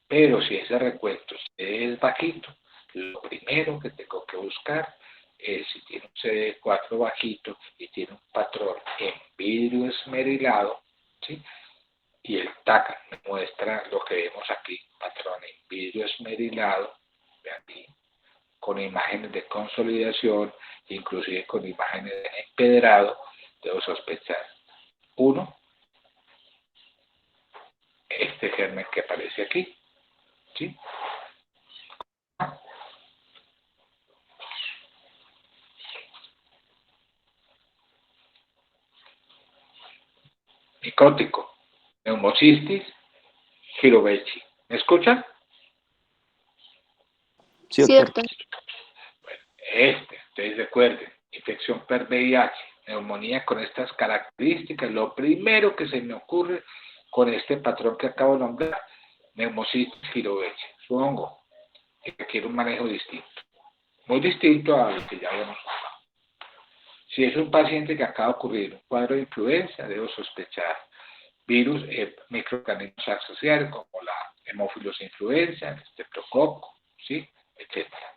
Pero si ese recuento es bajito, lo primero que tengo que buscar es si tiene un CD4 bajito y tiene un patrón en vidrio esmerilado, ¿sí?, y el TAC me muestra lo que vemos aquí, patrón en vidrio esmerilado, vean aquí, con imágenes de consolidación, inclusive con imágenes de empedrado, debo sospechar: 1, este germen que aparece aquí, ¿sí?, micótico, neumocistis, girovechi. ¿Me escuchan? Sí, doctor. Cierto. Bueno, ustedes recuerden, infección por VIH, neumonía con estas características, lo primero que se me ocurre con este patrón que acabo de nombrar, neumocistis girovechi, su hongo, que requiere un manejo distinto, muy distinto a lo que ya habíamos hablado. Si es un paciente que acaba de ocurrir un cuadro de influenza, debo sospechar virus, microorganismos asociados como la Haemophilus influenza, el Streptococcus, ¿sí?, etcétera.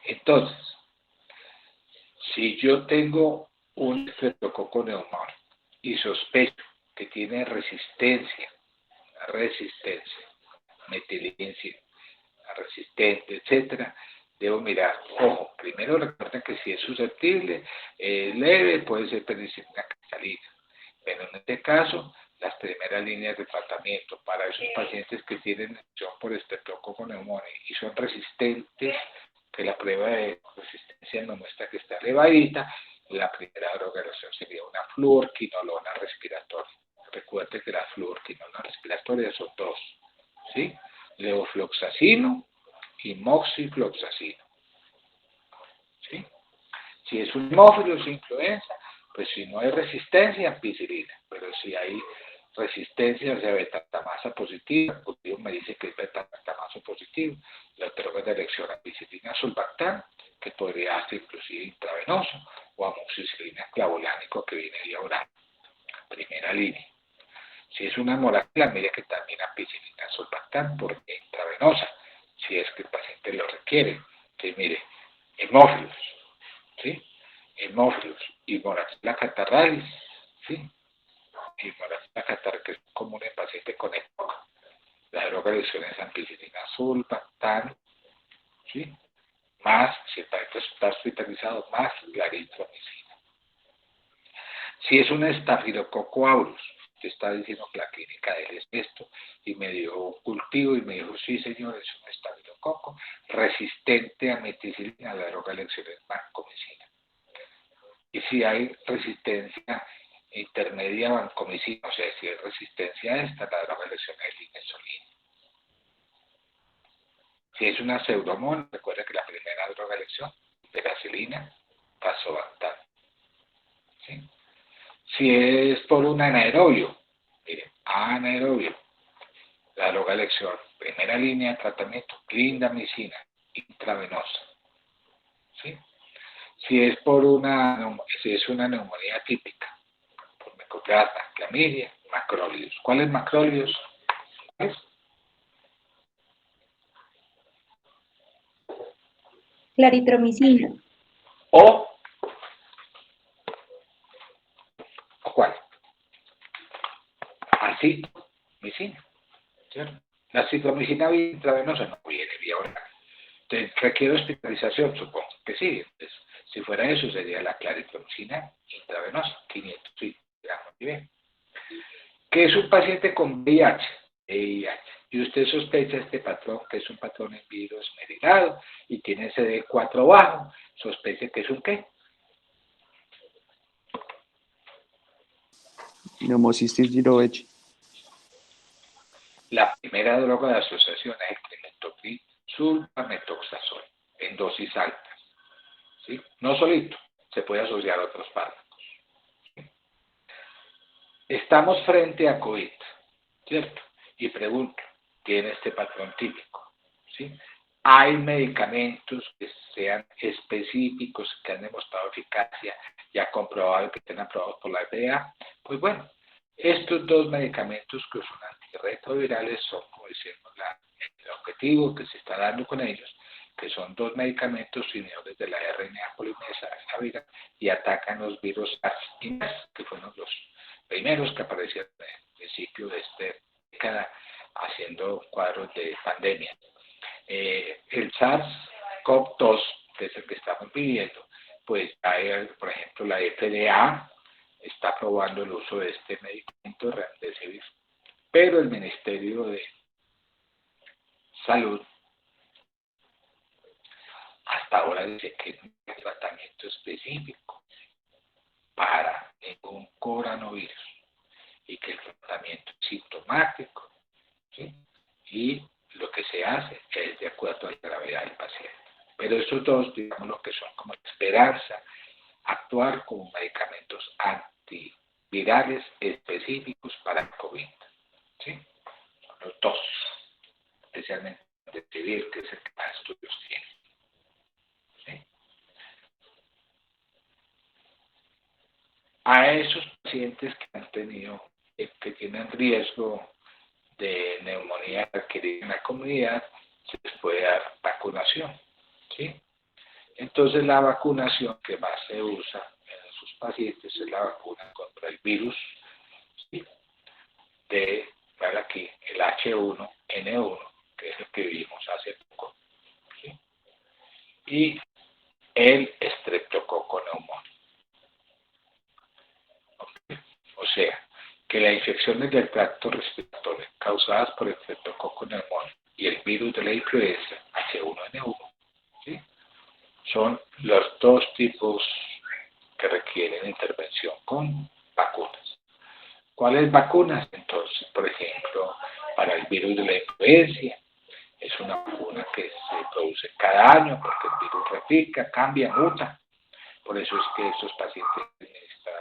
Entonces, si yo tengo un Streptococcus pneumoniae y sospecho que tiene resistencia, metilincia, resistente, etcétera, debo mirar. Ojo, primero recuerden que si es susceptible, leve, puede ser penicilina cristalina. Pero en este caso, las primeras líneas de tratamiento para esos pacientes que tienen infección por Streptococcus pneumoniae y son resistentes, que la prueba de resistencia nos muestra que está elevadita, la primera drogación sería una fluorquinolona respiratoria. Recuerde que las fluorquinolonas respiratorias son 2, ¿sí?, levofloxacino y moxifloxacino, ¿sí? Si es un Haemophilus influenza, pues si no hay resistencia, ampicilina, pero si hay resistencia, o sea, beta-lactamasa positiva, el me dice que es beta-lactamasa positivo, la droga de elección ampicilina sulbactam, que podría ser inclusive intravenoso, o amoxicilina clavulánico, que viene vía oral, primera línea. Si es una molécula, mire que también ampicilina sulbactam, porque es intravenosa, si es que el paciente lo requiere. Que mire, Haemophilus, ¿sí?, Haemophilus y Moraxella catarrhalis, ¿sí?, y Moraxella catarrhalis, que es común en pacientes con EPOC. La droga de elección es ampicilina sulbactam, ¿sí?, más, si el paciente está hospitalizado, más la eritromicina. Si es un Staphylococcus aureus, que está diciendo que la clínica de él es esto, y me dio un cultivo y me dijo: sí señor, es un estafilococo resistente a meticilina, la droga de elección es vancomicina. Y si hay resistencia intermedia a vancomicina, o sea, si hay resistencia a esta, la droga de elección es linezolina. Si es una pseudomonas, recuerda que la primera droga de elección, penicilina, tazobactam, ¿sí? Si es por un anaerobio, mire, anaerobio, la droga de elección, primera línea de tratamiento, clindamicina, intravenosa, ¿sí? Si es una neumonía típica, por micoplasma, clamidia, macrólidos. ¿Cuáles macrólidos? ¿Cuáles? Claritromicina. ¿O cuál? Acitromicina, ¿cierto? La citromicina intravenosa no viene vía oral. ¿Requiere hospitalización? Supongo que sí. Entonces, si fuera eso, sería la claritromicina intravenosa, 500 gramos de bien. ¿Qué es un paciente con VIH? VIH. Y usted sospecha este patrón, que es un patrón en virus merilado, y tiene CD4 bajo, sospeche que es un ¿qué? Pneumocystis jirovecii. La primera droga de asociación es el climetoclid sulfametoxazol, en dosis altas. ¿Sí? No solito, se puede asociar a otros fármacos. ¿Sí? Estamos frente a COVID, ¿cierto? Y pregunto, ¿tiene este patrón típico? ¿Sí? ¿Hay medicamentos que sean específicos, que han demostrado eficacia y ha comprobado que estén aprobados por la FDA? Pues bueno, estos dos medicamentos que son antirretrovirales son, como decimos, el objetivo que se está dando con ellos, que son dos medicamentos inhibidores de la RNA polimerasa viral y atacan los virus SARS y MERS, que fueron los primeros que aparecieron en el principio de esta década haciendo cuadros de pandemia. El SARS-CoV-2, que es el que estamos viviendo, pues hay, por ejemplo, la FDA está aprobando el uso de este medicamento Remdesivir, pero el Ministerio de Salud hasta ahora dice que no hay tratamiento específico para ningún coronavirus y que el tratamiento es sintomático, ¿sí? Y lo que se hace es de acuerdo a la gravedad del paciente. Pero estos dos, digamos, lo que son como esperanza, actuar como medicamentos antivirales específicos para el COVID. ¿Sí? Son los dos, especialmente el civil, que es el que más estudios tiene. ¿Sí? A esos pacientes que han tenido, que tienen riesgo de neumonía adquirida en la comunidad, se les puede dar vacunación. ¿Sí? Entonces la vacunación que más se usa en esos pacientes es la vacuna contra el virus, ¿sí? De, aquí, el H1N1, que es el que vimos hace poco, ¿sí? Y el estreptococo neumónico. ¿Okay? O sea, que las infecciones del tracto respiratorio causadas por el estreptococo neumónico y el virus de la influenza H1N1, ¿sí? Son los dos tipos que requieren intervención con vacunas. ¿Cuáles vacunas? Entonces, por ejemplo, para el virus de la influenza, es una vacuna que se produce cada año porque el virus replica, cambia, muta. Por eso es que estos pacientes necesitan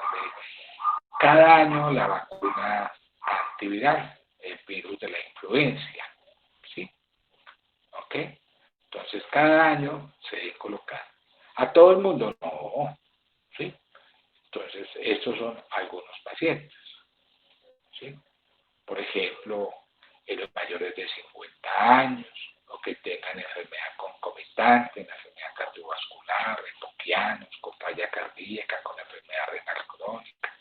cada año la vacuna antiviral, el virus de la influenza. ¿Sí? ¿Ok? Entonces, cada año se debe colocar. ¿A todo el mundo? No. ¿Sí? Entonces, estos son algunos pacientes. ¿Sí? Por ejemplo, en los mayores de 50 años, o que tengan enfermedad concomitante, enfermedad cardiovascular, rentoquianos, con falla cardíaca, con enfermedad renal crónica,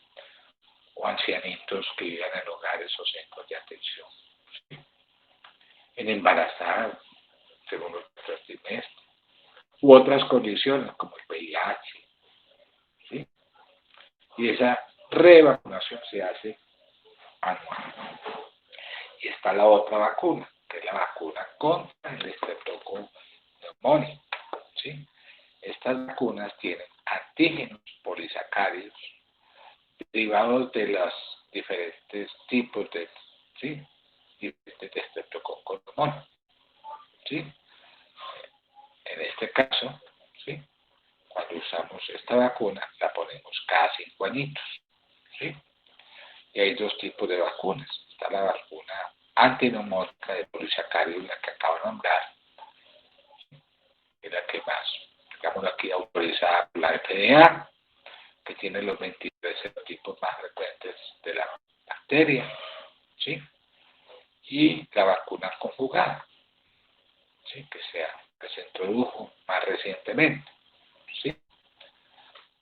o ancianitos que vivan en hogares o centros de atención. ¿Sí? En embarazadas, según los primeros trimestres, u otras condiciones como el VIH. ¿Sí? Y esa revacunación se hace anual. Y está la otra vacuna, que es la vacuna contra el estreptococo neumónico. ¿Sí? Estas vacunas tienen antígenos polisacáridos derivados de los diferentes tipos de, ¿sí? de estreptococo neumónico. ¿Sí? En este caso, ¿sí? Cuando usamos esta vacuna, la ponemos cada 5 añitos. ¿Sí? Y hay dos tipos de vacunas. Está la vacuna antineumónica de polisacáridos, la que acabo de nombrar, es la que más, digamos aquí, autorizada por la FDA, que tiene los 23 serotipos más frecuentes de la bacteria, ¿sí? Y la vacuna conjugada, ¿sí? Que se introdujo más recientemente, ¿sí?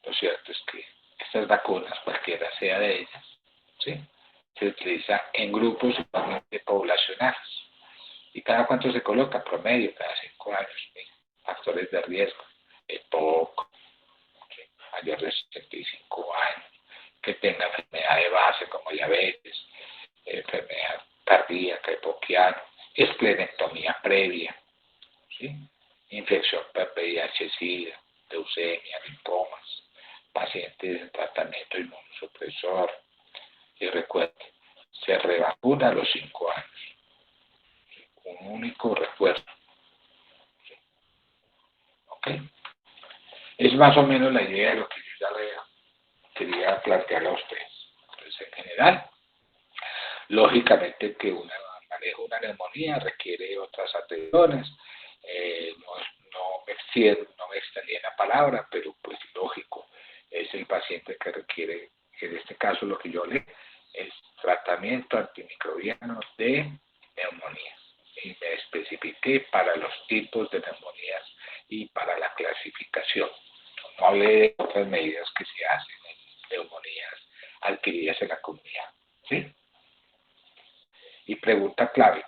Lo cierto es que estas vacunas, cualquiera sea de ellas, ¿sí? Se utiliza en grupos igualmente poblacionales. ¿Y cada cuánto se coloca? Promedio, cada 5 años. ¿Sí? Factores de riesgo, poco, ¿sí? Mayor de 65 años, que tenga enfermedad de base como diabetes, enfermedad cardíaca, hipoquiano, esplenectomía previa, ¿sí? Infección por VIH-Sida, leucemia, linfomas, pacientes en tratamiento inmunosupresor. Y recuerde, se revacuna a los 5 años. Un único refuerzo. ¿Sí? ¿Ok? Es más o menos la idea de lo que yo ya le quería plantear a ustedes. Entonces, en general, lógicamente que manejo una neumonía requiere otras atenciones. No me extendí en la palabra, pero pues lógico, es el paciente que requiere, en este caso lo que yo le es tratamiento antimicrobiano de neumonías. Y me especifiqué para los tipos de neumonías y para la clasificación. No hablé de otras medidas que se hacen en neumonías adquiridas en la comunidad. ¿Sí? Y pregunta clave,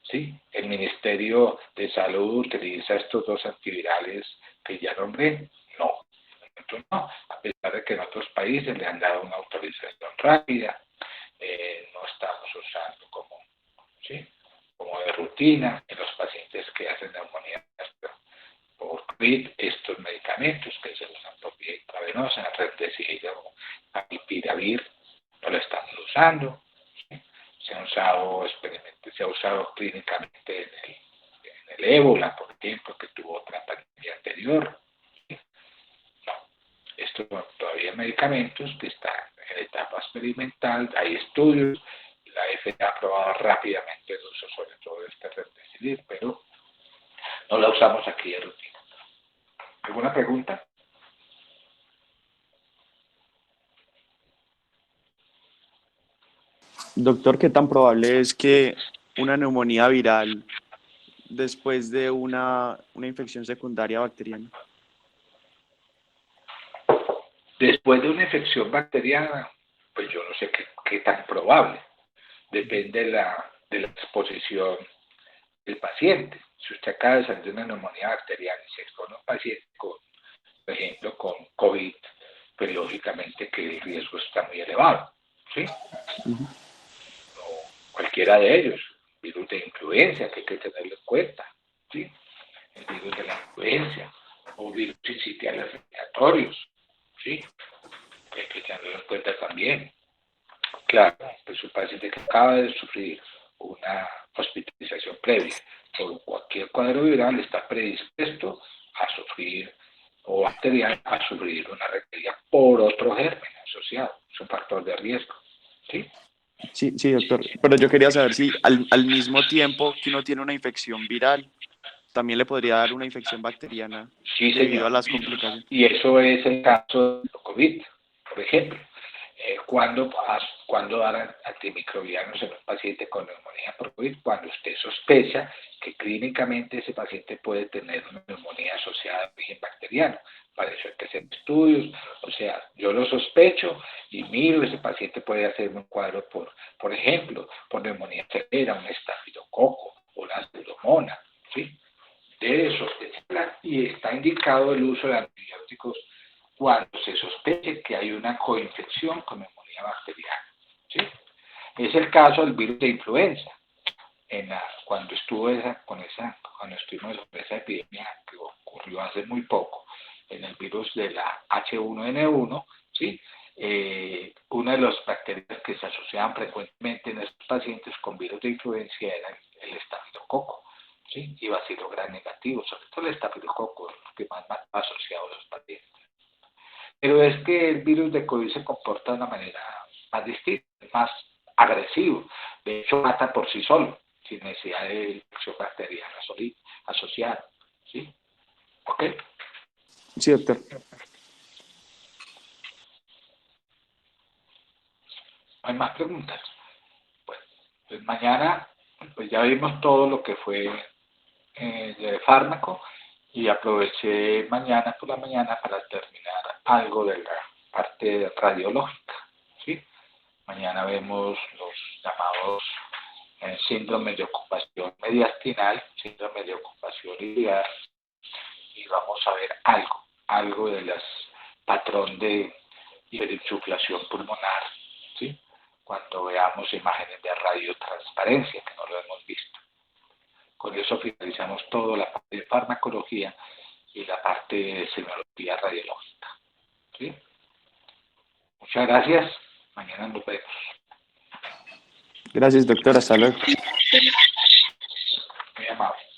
¿sí? ¿El Ministerio de Salud utiliza estos dos antivirales que ya nombré? No. Nosotros no, a pesar de que en otros países le han dado una autorización rápida, no estamos usando ¿sí? Como de rutina en los pacientes que hacen neumonía por COVID estos medicamentos que se usan por vía intravenosa, Remdesivir o Favipiravir, no lo estamos usando. ¿Sí? Se ha usado clínicamente en el ébola, por ejemplo, que tuvo otra pandemia anterior. ¿Sí? No, estos son todavía medicamentos que están en etapa experimental, hay estudios, la FDA ha aprobado rápidamente el uso, sobre todo de este Remdesivir, pero no la usamos aquí de rutina. ¿Alguna pregunta? Doctor, ¿qué tan probable es que una neumonía viral después de una infección secundaria bacteriana? Después de una infección bacteriana, pues yo no sé qué tan probable. Depende de la exposición del paciente. Si usted acaba de salir de una neumonía bacteriana y se expone a un paciente por ejemplo, con COVID, pues lógicamente que el riesgo está muy elevado, ¿sí? Uh-huh. O cualquiera de ellos, virus de influenza, que hay que tenerlo en cuenta, ¿sí? El virus de la influenza, o virus sincitiales respiratorios, ¿sí? Que hay que tenerlo en cuenta también. Claro, pues un paciente que acaba de sufrir una hospitalización previa por cualquier cuadro viral está predispuesto a sufrir o bacterial a sufrir una bacteria por otro germen asociado. Es un factor de riesgo. ¿Sí? Sí, sí, doctor. Pero yo quería saber si al mismo tiempo que uno tiene una infección viral, también le podría dar una infección bacteriana Sí, debido señor. a las complicaciones. Y eso es el caso de COVID, por ejemplo. Cuando dar antimicrobianos en un paciente con neumonía por COVID, cuando usted sospecha que clínicamente ese paciente puede tener una neumonía asociada a origen bacteriano. Para eso hay que hacer estudios. O sea, yo lo sospecho y miro, ese paciente puede hacerme un cuadro por ejemplo, por neumonía severa, un estafilococo o una pseudomonas, ¿sí? Debe sospechar y está indicado el uso de antibióticos cuando se sospeche que hay una coinfección con neumonía bacteriana. ¿Sí? Es el caso del virus de influenza. Cuando cuando estuvimos con esa epidemia que ocurrió hace muy poco, en el virus de la H1N1, ¿sí? Una de las bacterias que se asociaban frecuentemente en estos pacientes con virus de influenza era el estafilococo. ¿Sí? Y bacilo gram negativo, sobre todo el estafilococo, es que más asociado a los pacientes. Pero es que el virus de COVID se comporta de una manera más distinta, más agresivo. De hecho, mata por sí solo, sin necesidad de infección bacteriana asociada. ¿Sí? ¿Ok? Sí, doctor. ¿No hay más preguntas? Bueno, pues mañana pues ya vimos todo lo que fue de fármaco y aproveché mañana por la mañana para terminar algo de la parte radiológica. ¿Sí? Mañana vemos los llamados síndromes de ocupación mediastinal, síndrome de ocupación iliar, y vamos a ver algo de las patrón de hiperinsuflación pulmonar, ¿sí? cuando veamos imágenes de radiotransparencia, que no lo hemos visto. Con eso finalizamos toda la parte de farmacología y la parte de semiología radiológica. ¿Sí? Muchas gracias. Mañana nos vemos. Gracias, doctor. Hasta luego. Muy amable.